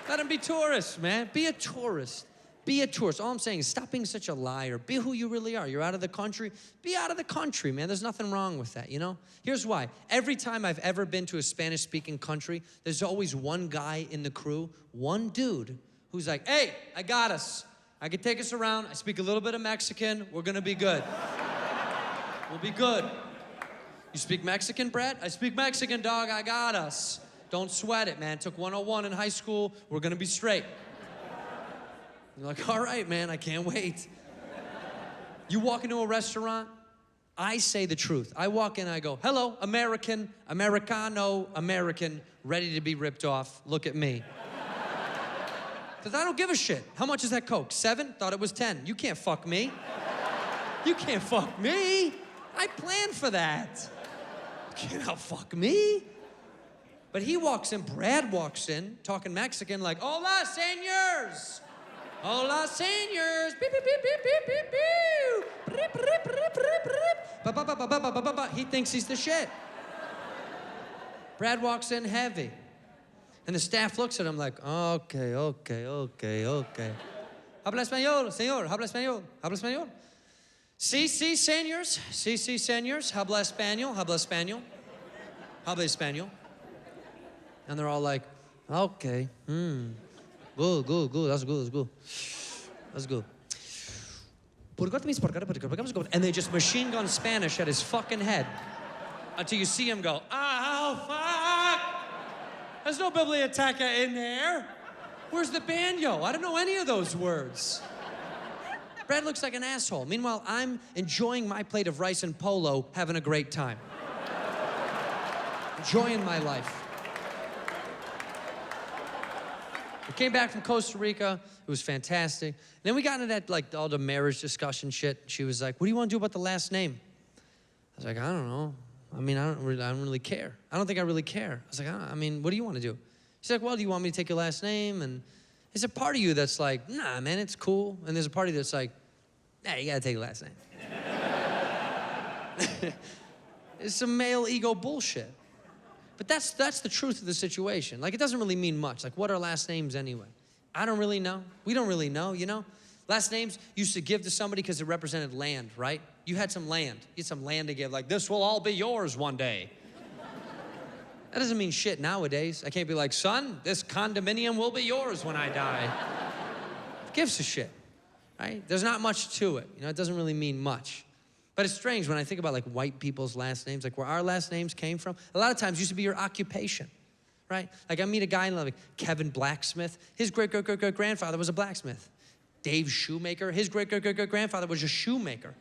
Let them be tourists, man. Be a tourist. Be a tourist. All I'm saying is stop being such a liar. Be who you really are. You're out of the country. Be out of the country, man. There's nothing wrong with that, you know? Here's why. Every time I've ever been to a Spanish-speaking country, there's always one guy in the crew, one dude, who's like, hey, I got us. I can take us around. I speak a little bit of Mexican. We're gonna be good. We'll be good. You speak Mexican, Brett? I speak Mexican, dog. I got us. Don't sweat it, man. Took 101 in high school. We're gonna be straight. You're like, all right, man, I can't wait. You walk into a restaurant, I say the truth. I walk in, I go, hello, American, Americano, American, ready to be ripped off. Look at me. Because I don't give a shit. How much is that Coke? 7? Thought it was 10. You can't fuck me. You can't fuck me. I planned for that. You can't outfuck me. But he walks in, Brad walks in, talking Mexican, like, hola, señors. Hola, señors. Beep, beep, beep, beep, beep, beep, beep. Rip, rip, rip, rip, rip. Ba, ba, ba, ba, ba, ba, ba, ba. He thinks he's the shit. Brad walks in heavy. And the staff looks at him like, okay. Habla español, señor. Habla español. Habla español. Sí, señors. Sí, señors. Habla español. Habla español. Habla español. And they're all like, okay. Good. That's good. And they just machine gun Spanish at his fucking head until you see him go, oh, fuck. There's no biblioteca in there. Where's the banjo? I don't know any of those words. Brad looks like an asshole. Meanwhile, I'm enjoying my plate of rice and polo, having a great time. Enjoying my life. We came back from Costa Rica. It was fantastic. And then we got into that, like, all the marriage discussion shit. She was like, what do you want to do about the last name? I was like, I don't know. I mean, I don't really care. I don't think I really care. I was like, I mean, what do you want to do? She's like, well, do you want me to take your last name? And there's a part of you that's like, nah, man, it's cool. And there's a part of you that's like, nah, you gotta take your last name. It's some male ego bullshit. But that's the truth of the situation. Like, it doesn't really mean much. Like, what are last names anyway? I don't really know. We don't really know, you know? Last names you used to give to somebody because it represented land, right? You had some land. You had some land to give, like, this will all be yours one day. That doesn't mean shit nowadays. I can't be like, son, this condominium will be yours when I die. Who gives a shit, right? There's not much to it. You know, it doesn't really mean much. But it's strange when I think about, like, white people's last names, like where our last names came from. A lot of times it used to be your occupation, right? Like, I meet a guy like Kevin Blacksmith. His great-great-great-great-grandfather was a blacksmith. Dave Shoemaker, his great-great-great-great-grandfather was a shoemaker.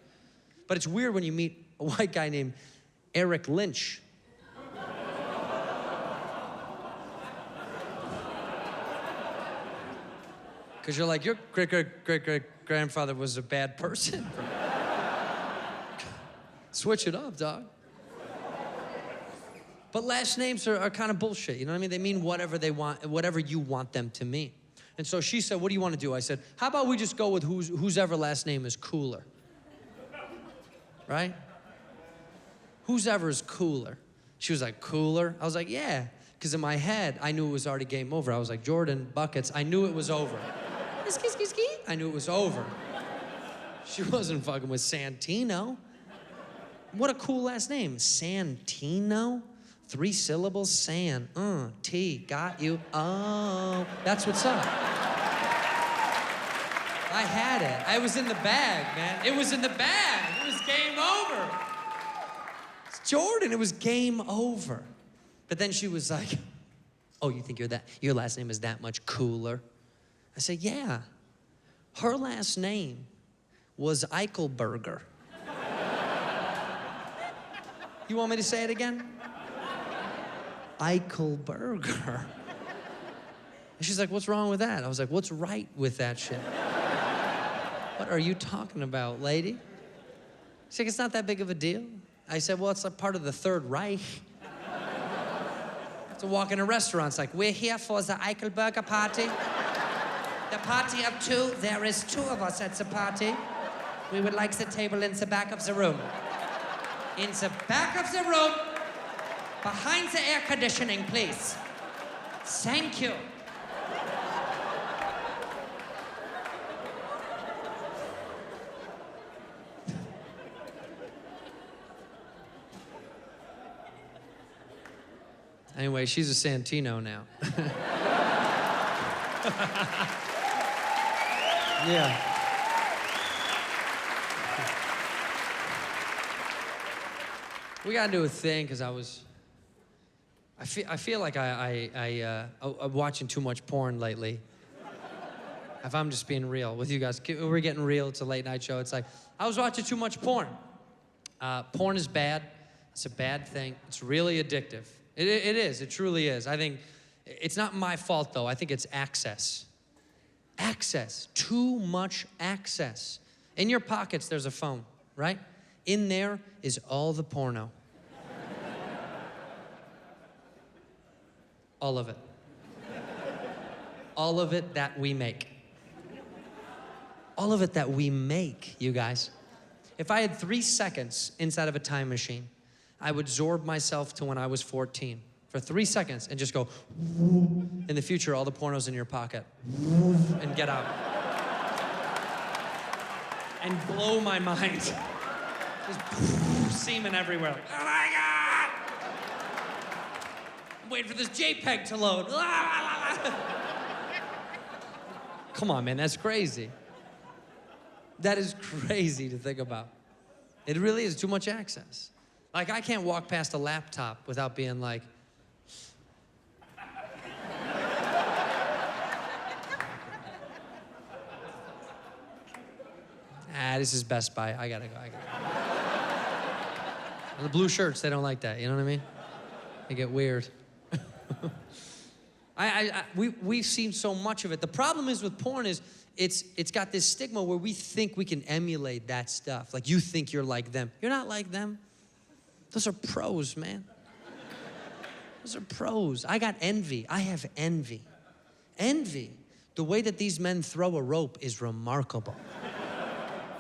But it's weird when you meet a white guy named Eric Lynch. Because you're like, your great-great-great-grandfather was a bad person. Switch it up, dog. But last names are kind of bullshit, you know what I mean? They mean whatever they want, whatever you want them to mean. And so she said, what do you want to do? I said, how about we just go with whose ever last name is cooler? Right? Whose ever is cooler? She was like, cooler? I was like, yeah. Because in my head, I knew it was already game over. I was like, Jordan, buckets. I knew it was over. I knew it was over. She wasn't fucking with Santino. What a cool last name. Santino? 3 syllables, San, T, got you, oh. That's what's up. I had it. I was in the bag, man. It was in the bag. It was game over. It's Jordan, it was game over. But then she was like, oh, you think your last name is that much cooler? I said, yeah. Her last name was Eichelberger. You want me to say it again? Eichelberger. And she's like, what's wrong with that? I was like, what's right with that shit? What are you talking about, lady? She's like, it's not that big of a deal. I said, well, it's like part of the Third Reich. To walk in a restaurant, it's like, we're here for the Eichelberger party. The party of two. There is two of us at the party. We would like the table in the back of the room. In the back of the room, behind the air conditioning, please. Thank you. Anyway, she's a Santino now. Yeah. We gotta do a thing, because I feel like I'm watching too much porn lately. If I'm just being real with you guys, we're getting real. It's a late night show. It's like, I was watching too much porn. Porn is bad. It's a bad thing. It's really addictive. It is. It truly is. I think it's not my fault, though. I think it's access. Access. Too much access. In your pockets, there's a phone, right? In there is all the porno. All of it. All of it that we make. All of it that we make, you guys. If I had 3 seconds inside of a time machine, I would zorb myself to when I was 14 for 3 seconds and just go, in the future, all the porno's in your pocket, and get out. And blow my mind. Just semen everywhere. Like, oh my God! I'm waiting for this JPEG to load. Come on, man, that's crazy. That is crazy to think about. It really is too much access. Like, I can't walk past a laptop without being like, this is Best Buy. I gotta go. The blue shirts, they don't like that. You know what I mean? They get weird. We've seen so much of it. The problem is with porn is it's got this stigma where we think we can emulate that stuff. Like, you think you're like them. You're not like them. Those are pros, man. Those are pros. I got envy. I have envy. Envy. The way that these men throw a rope is remarkable.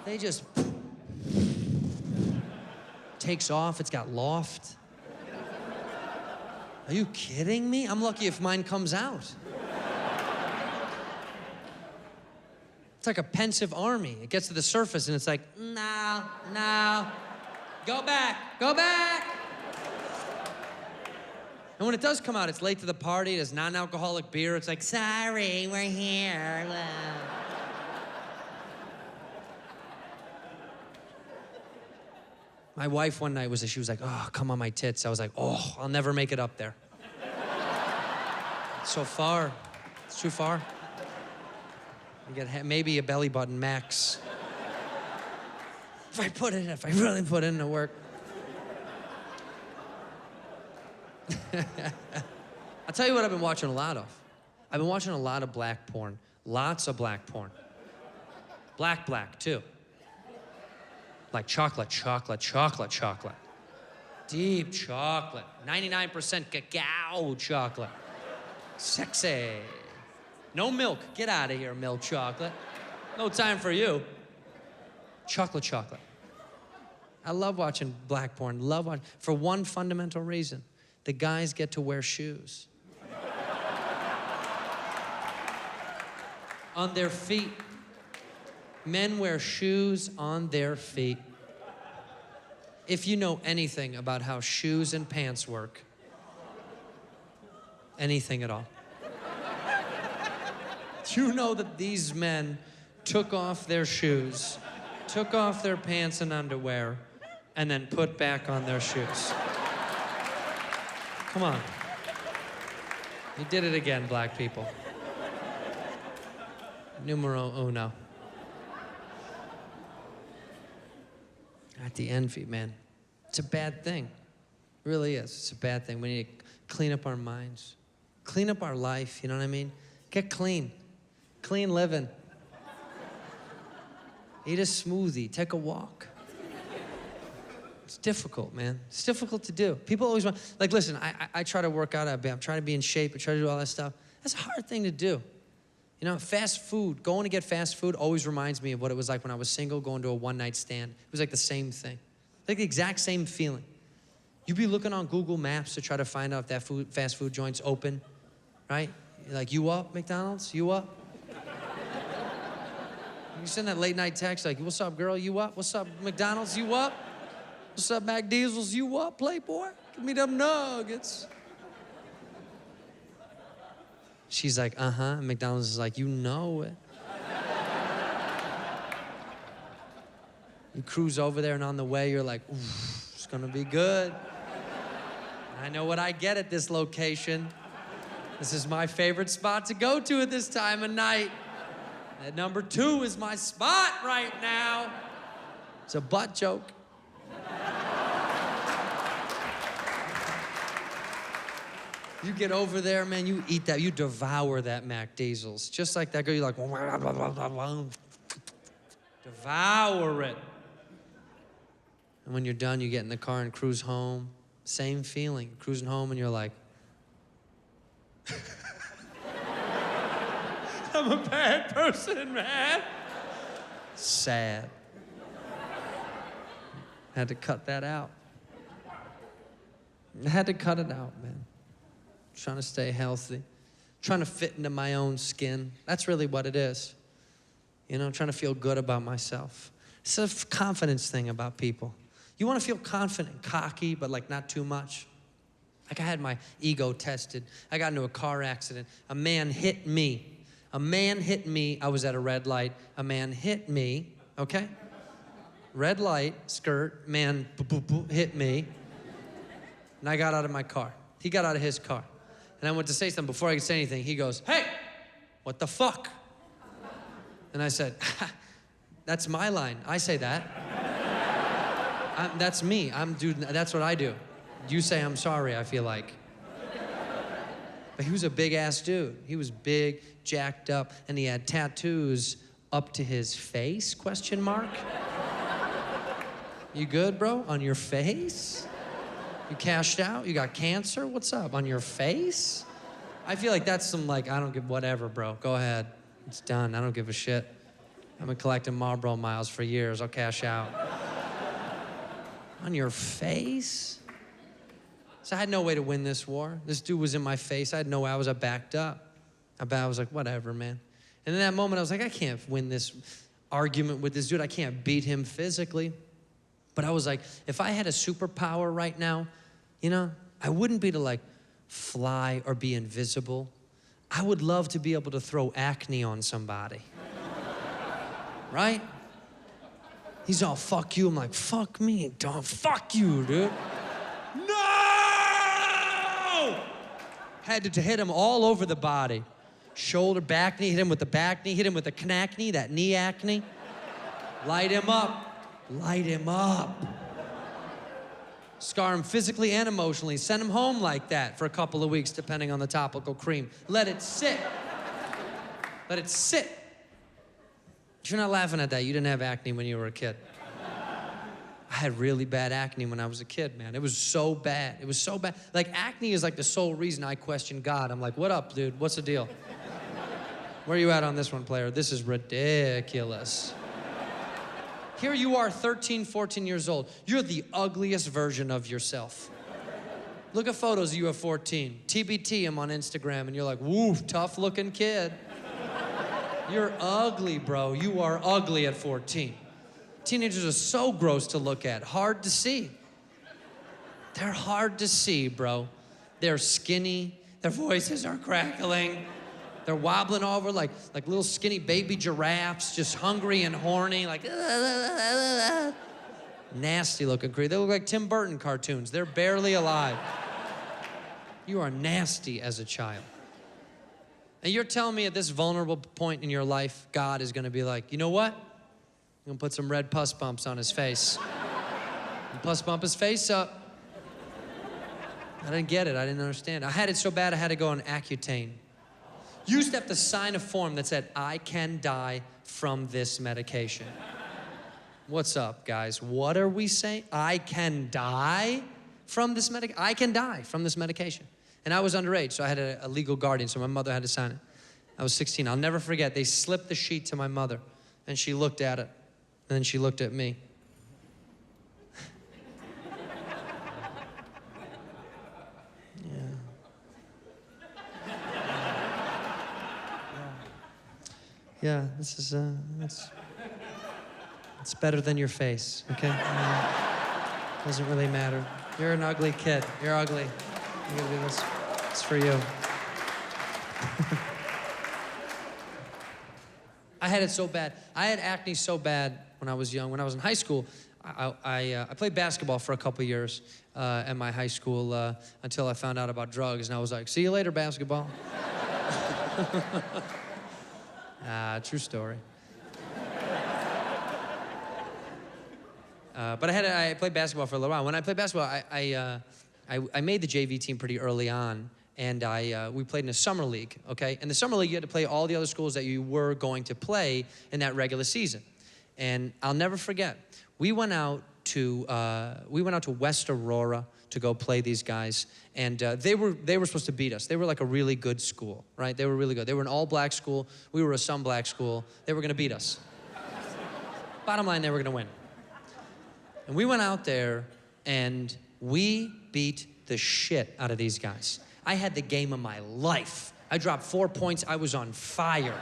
They just takes off. It's got loft. Are you kidding me? I'm lucky if mine comes out. It's like a pensive army. It gets to the surface and it's like, no, go back. And when it does come out, it's late to the party. It has non-alcoholic beer. It's like, sorry, we're here. My wife one night she was like, oh, come on my tits. I was like, oh, I'll never make it up there. It's so far. It's too far. You get maybe a belly button max. If I really put in the work. I'll tell you what I've been watching a lot of. I've been watching a lot of black porn. Lots of black porn. Black, too. Like chocolate. Deep chocolate. 99% cacao chocolate. Sexy. No milk. Get out of here, milk chocolate. No time for you. Chocolate. I love watching black porn. For one fundamental reason. The guys get to wear shoes. On their feet. Men wear shoes on their feet. If you know anything about how shoes and pants work, anything at all, you know that these men took off their shoes, took off their pants and underwear, and then put back on their shoes. Come on. You did it again, black people. Numero uno. Not the envy, man. It's a bad thing. really is. It's a bad thing. We need to clean up our minds. Clean up our life, you know what I mean? Get clean. Clean living. Eat a smoothie. Take a walk. It's difficult, man. It's difficult to do. People always want, like, listen, I try to work out. I'm trying to be in shape. I try to do all that stuff. That's a hard thing to do. You know, fast food, going to get fast food always reminds me of what it was like when I was single, going to a one-night stand. It was like the same thing. Like the exact same feeling. You'd be looking on Google Maps to try to find out if that fast food joint's open, right? You're like, you up, McDonald's? You up? You send that late night text like, what's up, girl? You up? What's up, McDonald's? You up? What's up, Mac Diesels? You up, Playboy? Give me them nuggets. She's like, uh-huh. And McDonald's is like, you know it. You cruise over there, and on the way, you're like, oof, it's gonna be good. I know what I get at this location. This is my favorite spot to go to at this time of night. That number 2 is my spot right now. It's a butt joke. You get over there, man, you eat that, you devour that Mac Diesels. Just like that girl, you're like, blah, blah, blah, blah, blah. Devour it. And when you're done, you get in the car and cruise home. Same feeling, cruising home and you're like, I'm a bad person, man. Sad. Had to cut that out. I had to cut it out, man. Trying to stay healthy. Trying to fit into my own skin. That's really what it is. You know, trying to feel good about myself. It's a confidence thing about people. You want to feel confident, cocky, but like not too much. Like I had my ego tested. I got into a car accident. A man hit me. A man hit me. I was at a red light. A man hit me, okay? Red light, skirt, man hit me. And I got out of my car. He got out of his car. And I went to say something. Before I could say anything, he goes, hey, what the fuck? And I said, that's my line. I say that. That's me. That's what I do. You say I'm sorry, I feel like. But he was a big-ass dude. He was big, jacked up, and he had tattoos up to his face, question mark? You good, bro? On your face? You cashed out? You got cancer? What's up? On your face? I feel like that's some, like, I don't give, whatever, bro. Go ahead. It's done. I don't give a shit. I've been collecting Marlboro miles for years. I'll cash out. On your face? So I had no way to win this war. This dude was in my face. I had no way. I was backed up. I was like, whatever, man. And in that moment, I was like, I can't win this argument with this dude. I can't beat him physically. But I was like, if I had a superpower right now, you know, I wouldn't be to like fly or be invisible. I would love to be able to throw acne on somebody. Right? He's all, fuck you. I'm like, fuck me, dog. Fuck you, dude. No! Had to hit him all over the body. Shoulder, back knee, hit him with the back knee, hit him with the knackney, that knee acne. Light him up. Light him up. Scar him physically and emotionally. Send him home like that for a couple of weeks, depending on the topical cream. Let it sit. Let it sit. You're not laughing at that. You didn't have acne when you were a kid. I had really bad acne when I was a kid, man. It was so bad. It was so bad. Like, acne is like the sole reason I question God. I'm like, what up, dude? What's the deal? Where are you at on this one, player? This is ridiculous. Here you are, 13, 14 years old. You're the ugliest version of yourself. Look at photos of you at 14. TBT him on Instagram, and you're like, woo, tough-looking kid. You're ugly, bro. You are ugly at 14. Teenagers are so gross to look at, hard to see. They're hard to see, bro. They're skinny. Their voices are crackling. They're wobbling over like little skinny baby giraffes, just hungry and horny, like, nasty looking creepy. They look like Tim Burton cartoons. They're barely alive. You are nasty as a child. And you're telling me at this vulnerable point in your life, God is gonna be like, you know what? I'm gonna put some red pus bumps on his face. And pus bump his face up. I didn't get it. I didn't understand. I had it so bad I had to go on Accutane. Used to have to sign a form that said, I can die from this medication. What's up, guys? What are we saying? I can die from this medication? I can die from this medication. And I was underage, so I had a legal guardian, so my mother had to sign it. I was 16. I'll never forget. They slipped the sheet to my mother, and she looked at it, and then she looked at me. Yeah, this is, it's better than your face, okay? Doesn't really matter. You're an ugly kid. You're ugly. I'm gonna do this. It's for you. I had it so bad. I had acne so bad when I was young. When I was in high school, I played basketball for a couple years at my high school until I found out about drugs, and I was like, see you later, basketball. True story. But I played basketball for a little while. When I played basketball, I made the JV team pretty early on, and we played in a summer league, okay? In the summer league, you had to play all the other schools that you were going to play in that regular season. And I'll never forget, we went out to West Aurora to go play these guys, and they were supposed to beat us. They were like a really good school, right? They were really good. They were an all-black school. We were a some-black school. They were gonna beat us. Bottom line, they were gonna win. And we went out there, and we beat the shit out of these guys. I had the game of my life. I dropped 4 points. I was on fire.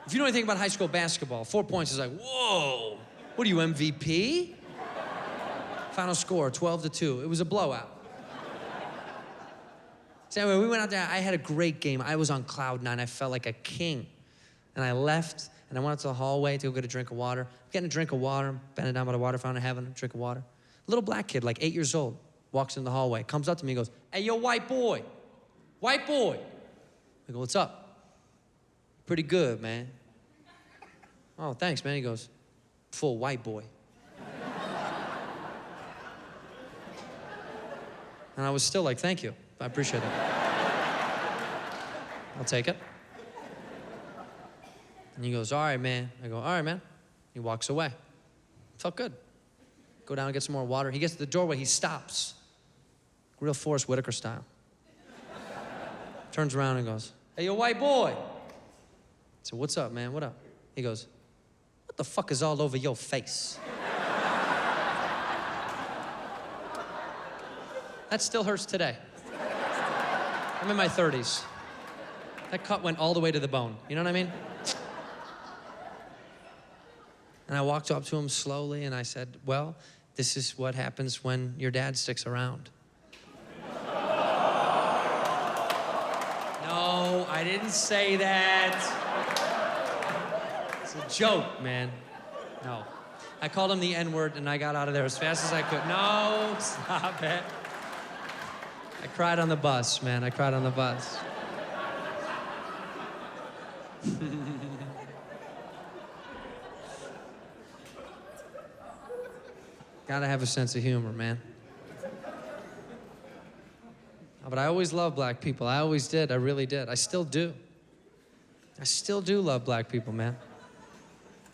If you know anything about high school basketball, 4 points is like, whoa, what are you, MVP? Final score, 12-2. It was a blowout. So anyway, we went out there. I had a great game. I was on cloud nine. I felt like a king. And I left, and I went out to the hallway to go get a drink of water. I'm getting a drink of water, bending down by the water fountain, having a drink of water. A little black kid, like 8 years old, walks in the hallway, comes up to me and goes, hey, yo, white boy. White boy. I go, what's up? Pretty good, man. Oh, thanks, man. He goes, full white boy. And I was still like, thank you. I appreciate it. I'll take it. And he goes, all right, man. I go, all right, man. He walks away. Felt good. Go down and get some more water. He gets to the doorway. He stops. Real Forrest Whitaker style. Turns around and goes, hey, yo, white boy. I said, what's up, man? What up? He goes, what the fuck is all over your face? That still hurts today. I'm in my 30s. That cut went all the way to the bone. You know what I mean? And I walked up to him slowly and I said, well, this is what happens when your dad sticks around. No, I didn't say that. It's a joke, man. No. I called him the N-word and I got out of there as fast as I could. No, stop it. I cried on the bus, man. I cried on the bus. Gotta have a sense of humor, man. But I always loved black people. I always did. I really did. I still do. I still do love black people, man.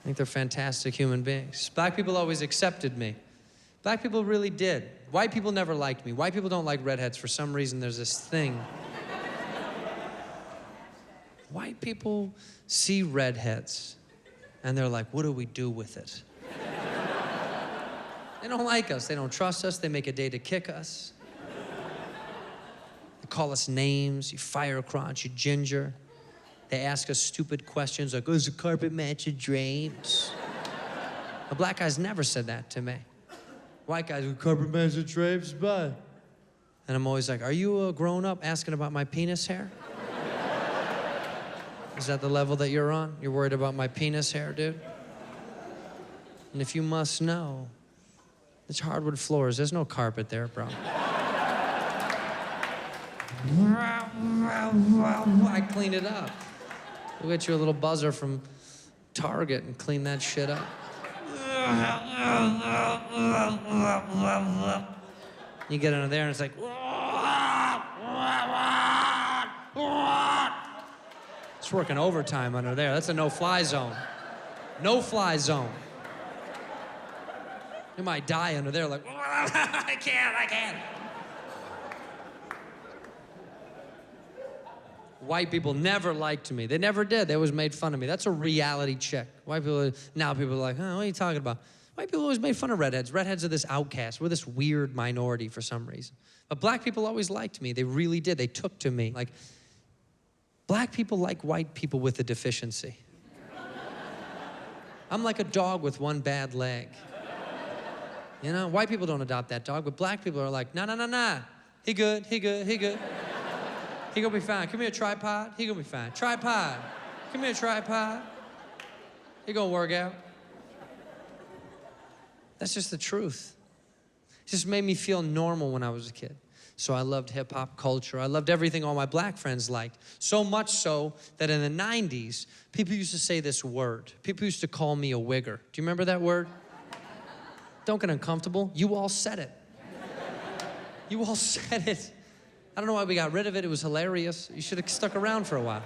I think they're fantastic human beings. Black people always accepted me. Black people really did. White people never liked me. White people don't like redheads. For some reason, there's this thing. White people see redheads, and they're like, what do we do with it? They don't like us. They don't trust us. They make a day to kick us. They call us names. You fire crotch, you ginger. They ask us stupid questions like, oh, does the carpet match your drapes? The black guys never said that to me. White guys, the carpet match your drapes, bud. And I'm always like, are you a grown-up asking about my penis hair? Is that the level that you're on? You're worried about my penis hair, dude? And if you must know, it's hardwood floors. There's no carpet there, bro. I cleaned it up. We'll get you a little buzzer from Target and clean that shit up. You get under there and it's like, it's working overtime under there. That's a no-fly zone. No-fly zone. You might die under there like, I can't. White people never liked me. They never did. They always made fun of me. That's a reality check. White people, now people are like, what are you talking about? White people always made fun of redheads. Redheads are this outcast. We're this weird minority for some reason. But black people always liked me. They really did. They took to me. Like, black people like white people with a deficiency. I'm like a dog with one bad leg. You know, white people don't adopt that dog, but black people are like, nah. He good. He gonna be fine. Come here, tripod. He gonna be fine. Tripod. Come here, tripod. He gonna work out. That's just the truth. It just made me feel normal when I was a kid. So I loved hip hop culture. I loved everything all my black friends liked. So much so that in the 90s, people used to say this word. People used to call me a wigger. Do you remember that word? Don't get uncomfortable. You all said it. You all said it. I don't know why we got rid of it. It was hilarious. You should have stuck around for a while.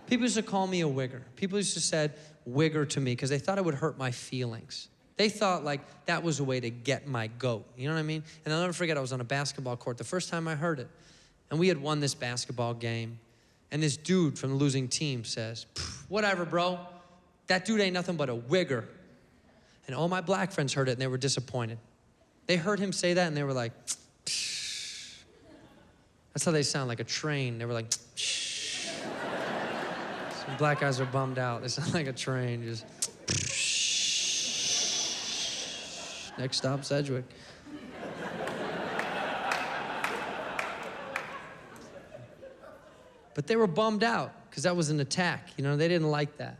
People used to call me a wigger. People used to say wigger to me because they thought it would hurt my feelings. They thought like that was a way to get my goat. You know what I mean? And I'll never forget, I was on a basketball court the first time I heard it. And we had won this basketball game. And this dude from the losing team says, whatever, bro. That dude ain't nothing but a wigger. And all my black friends heard it and they were disappointed. They heard him say that and they were like, psh. That's how they sound, like a train. They were like, psh. Some black guys are bummed out. They sound like a train, just psh. Next stop, Sedgwick. But they were bummed out because that was an attack. You know, they didn't like that.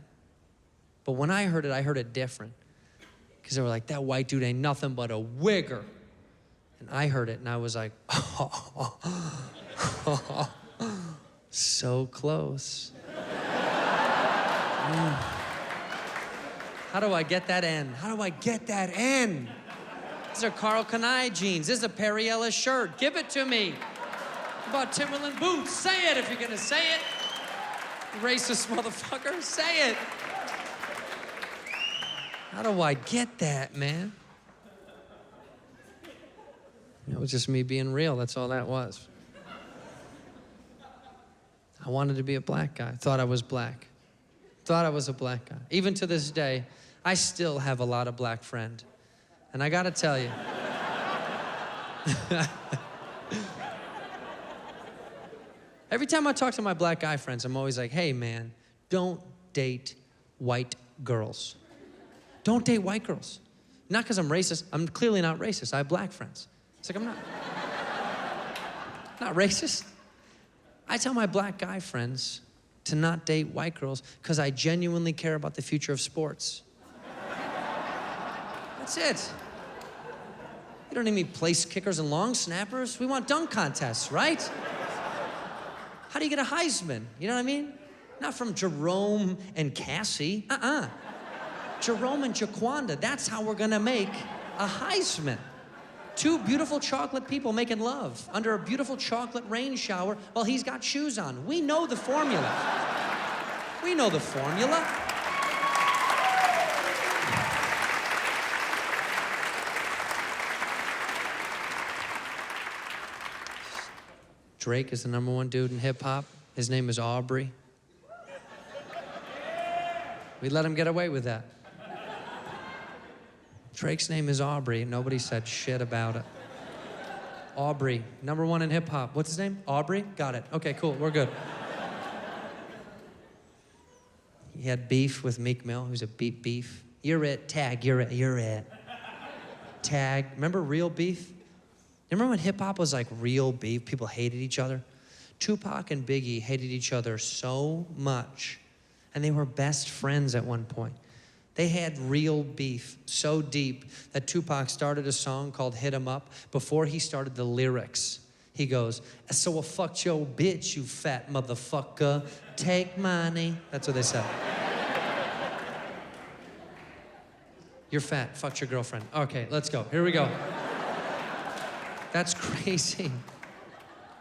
But when I heard it different. Because they were like, that white dude ain't nothing but a wigger. And I heard it and I was like, so close. How do I get that N? How do I get that N? These are Carl Kanai jeans. This is a Perry Ellis shirt. Give it to me. How about Timberland boots? Say it if you're gonna say it. Racist motherfucker, say it. How do I get that, man? It was just me being real. That's all that was. I wanted to be a black guy. Thought I was black. Thought I was a black guy. Even to this day, I still have a lot of black friends. And I gotta tell you, every time I talk to my black guy friends, I'm always like, hey man, don't date white girls. Don't date white girls. Not because I'm racist. I'm clearly not racist. I have black friends. It's like, I'm not racist. I tell my black guy friends to not date white girls because I genuinely care about the future of sports. That's it. You don't need place kickers and long snappers. We want dunk contests, right? How do you get a Heisman? You know what I mean? Not from Jerome and Cassie. Jerome and Jaquanda, that's how we're gonna make a Heisman. Two beautiful chocolate people making love under a beautiful chocolate rain shower while he's got shoes on. We know the formula. We know the formula. Drake is the #1 dude in hip hop. His name is Aubrey. We let him get away with that. Drake's name is Aubrey. Nobody said shit about it. Aubrey, #1 in hip hop. What's his name? Aubrey? Got it. Okay, cool. We're good. He had beef with Meek Mill. He was a beef. You're it. Tag. You're it. Tag. Remember real beef? You remember when hip hop was like real beef? People hated each other. Tupac and Biggie hated each other so much, and they were best friends at one point. They had real beef so deep that Tupac started a song called Hit 'Em Up. Before he started the lyrics, he goes, so I fucked your bitch, you fat motherfucker. Take money. That's what they said. You're fat, fucked your girlfriend. Okay, let's go, here we go. That's crazy.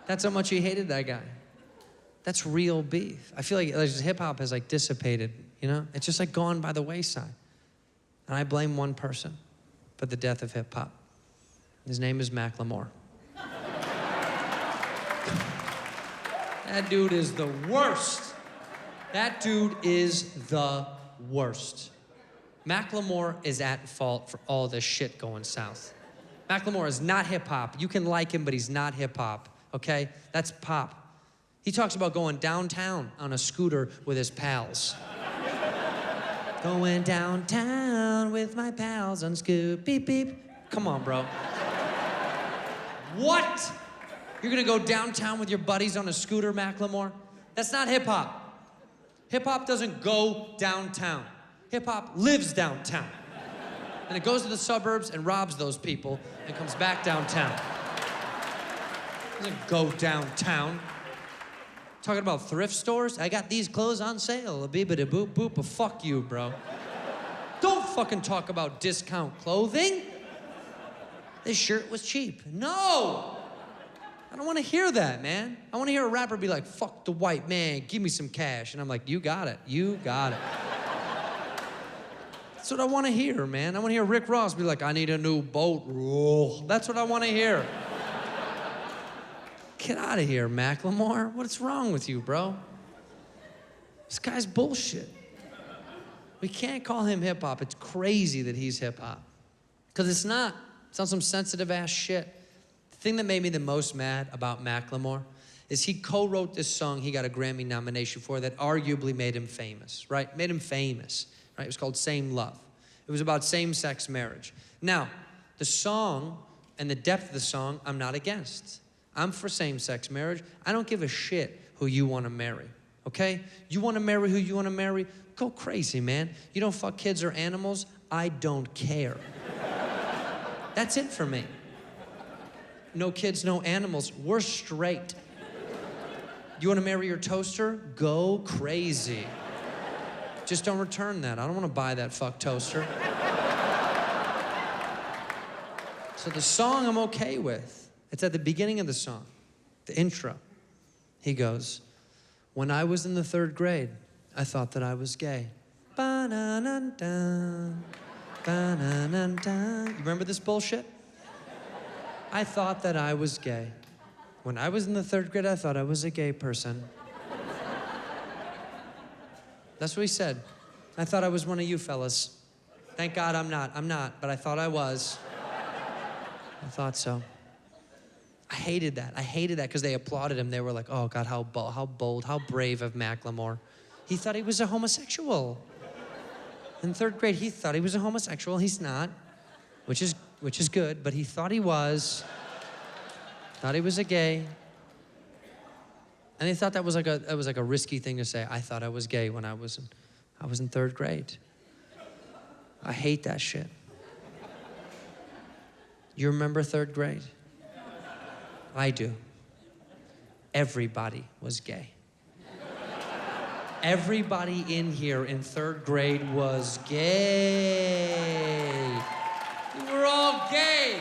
That's how much he hated that guy. That's real beef. I feel like hip hop has like dissipated, you know? It's just like gone by the wayside. And I blame one person for the death of hip hop. His name is Macklemore. That dude is the worst. That dude is the worst. Macklemore is at fault for all this shit going south. Macklemore is not hip hop. You can like him, but he's not hip hop, okay? That's pop. He talks about going downtown on a scooter with his pals. Going downtown with my pals on scoot, beep, beep. Come on, bro. What? You're gonna go downtown with your buddies on a scooter, Macklemore? That's not hip hop. Hip hop doesn't go downtown. Hip hop lives downtown. And it goes to the suburbs and robs those people and comes back downtown. It doesn't go downtown. Talking about thrift stores? I got these clothes on sale. A beep-a-da boop boop. But fuck you, bro. Don't fucking talk about discount clothing. This shirt was cheap. No! I don't want to hear that, man. I want to hear a rapper be like, fuck the white man, give me some cash. And I'm like, you got it. You got it. That's what I want to hear, man. I want to hear Rick Ross be like, I need a new boat roll. That's what I want to hear. Get out of here, Macklemore. What's wrong with you, bro? This guy's bullshit. We can't call him hip-hop. It's crazy that he's hip-hop. Because it's not. It's not some sensitive-ass shit. The thing that made me the most mad about Macklemore is he co-wrote this song he got a Grammy nomination for that arguably made him famous, right? Made him famous, right? It was called Same Love. It was about same-sex marriage. Now, the song and the depth of the song, I'm not against. I'm for same-sex marriage. I don't give a shit who you want to marry, okay? You want to marry who you want to marry? Go crazy, man. You don't fuck kids or animals? I don't care. That's it for me. No kids, no animals. We're straight. You want to marry your toaster? Go crazy. Just don't return that. I don't want to buy that fuck toaster. So the song I'm okay with. It's at the beginning of the song, the intro. He goes, when I was in the 3rd grade, I thought that I was gay. Ba-na-na-dun, ba-na-na-dun. You remember this bullshit? I thought that I was gay. When I was in the 3rd grade, I thought I was a gay person. That's what he said. I thought I was one of you fellas. Thank God I'm not, but I thought I was. I thought so. I hated that because they applauded him. They were like, oh God, how bold, how brave of Macklemore. He thought he was a homosexual. In 3rd grade, he thought he was a homosexual. He's not, which is good, but he thought he was. Thought he was a gay. And they thought that was like a risky thing to say. I thought I was gay when I was in 3rd grade. I hate that shit. You remember 3rd grade? I do. Everybody was gay. Everybody in here in 3rd grade was gay. We were all gay.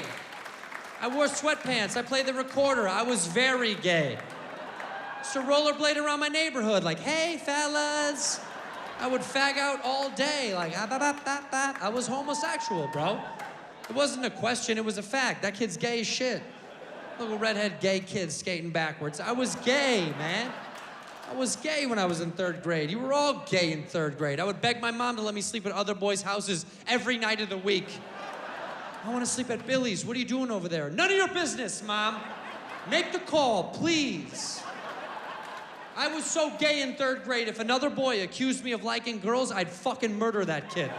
I wore sweatpants. I played the recorder. I was very gay. Used to rollerblade around my neighborhood like, hey, fellas. I would fag out all day like, I was homosexual, bro. It wasn't a question, it was a fact. That kid's gay as shit. Little redhead gay kid skating backwards. I was gay, man. I was gay when I was in 3rd grade. You were all gay in 3rd grade. I would beg my mom to let me sleep at other boys' houses every night of the week. I want to sleep at Billy's. What are you doing over there? None of your business, Mom. Make the call, please. I was so gay in 3rd grade, if another boy accused me of liking girls, I'd fucking murder that kid.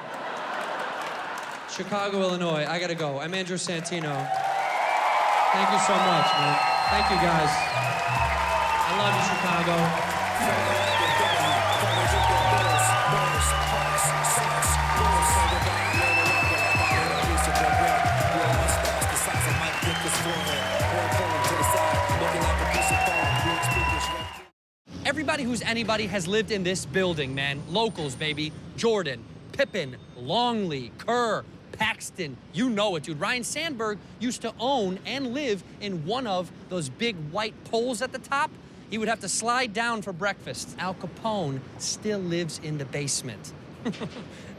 Chicago, Illinois. I gotta go. I'm Andrew Santino. Thank you so much, man. Thank you, guys. I love you, Chicago. Everybody who's anybody has lived in this building, man. Locals, baby. Jordan, Pippin, Longley, Kerr, Paxton. You know it, dude. Ryan Sandberg used to own and live in one of those big white poles at the top. He would have to slide down for breakfast. Al Capone still lives in the basement.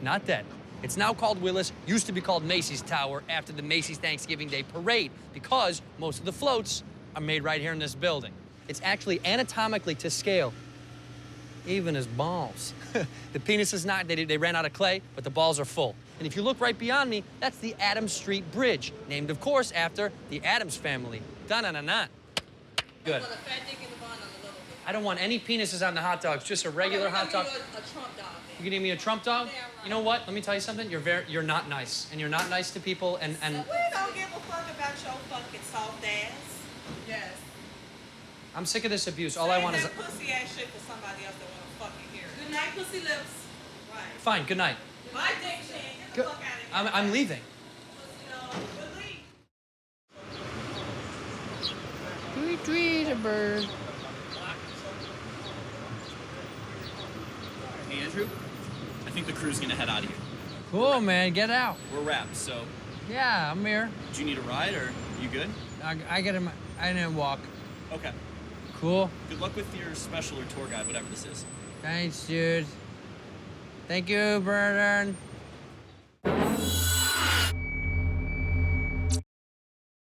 Not dead. It's now called Willis, used to be called Macy's Tower after the Macy's Thanksgiving Day Parade because most of the floats are made right here in this building. It's actually anatomically to scale. Even his balls. The penis is not, they ran out of clay, but the balls are full. And if you look right beyond me, that's the Adams Street Bridge, named, of course, after the Addams family. Da-na-na-na. Good. You want a fat dick in the bun or a little bit? I don't want any penises on the hot dogs, just a regular Okay, hot dog. I'll give you a Trump dog then. You gonna give me a Trump dog? Yeah, right. You know what? Let me tell you something. You're not nice, and you're not nice to people. And We don't give a fuck about your fucking soft ass. Yes. I'm sick of this abuse. All I want is Save that pussy ass shit for somebody else that wanna fucking hear it. Good night, pussy lips. Right. fine. Good night. My dick shit. Get the Go- fuck out of here. I'm leaving. Pussy, good leave. Tweet, tweet, a bird. Hey, Andrew. I think the crew's gonna head out of here. Cool, man. Get out. We're wrapped, so Yeah, I'm here. do you need a ride or you good? I get him. I didn't walk. Okay. Cool. Good luck with your special or tour guide, whatever this is. Thanks, dude. Thank you, Bernard.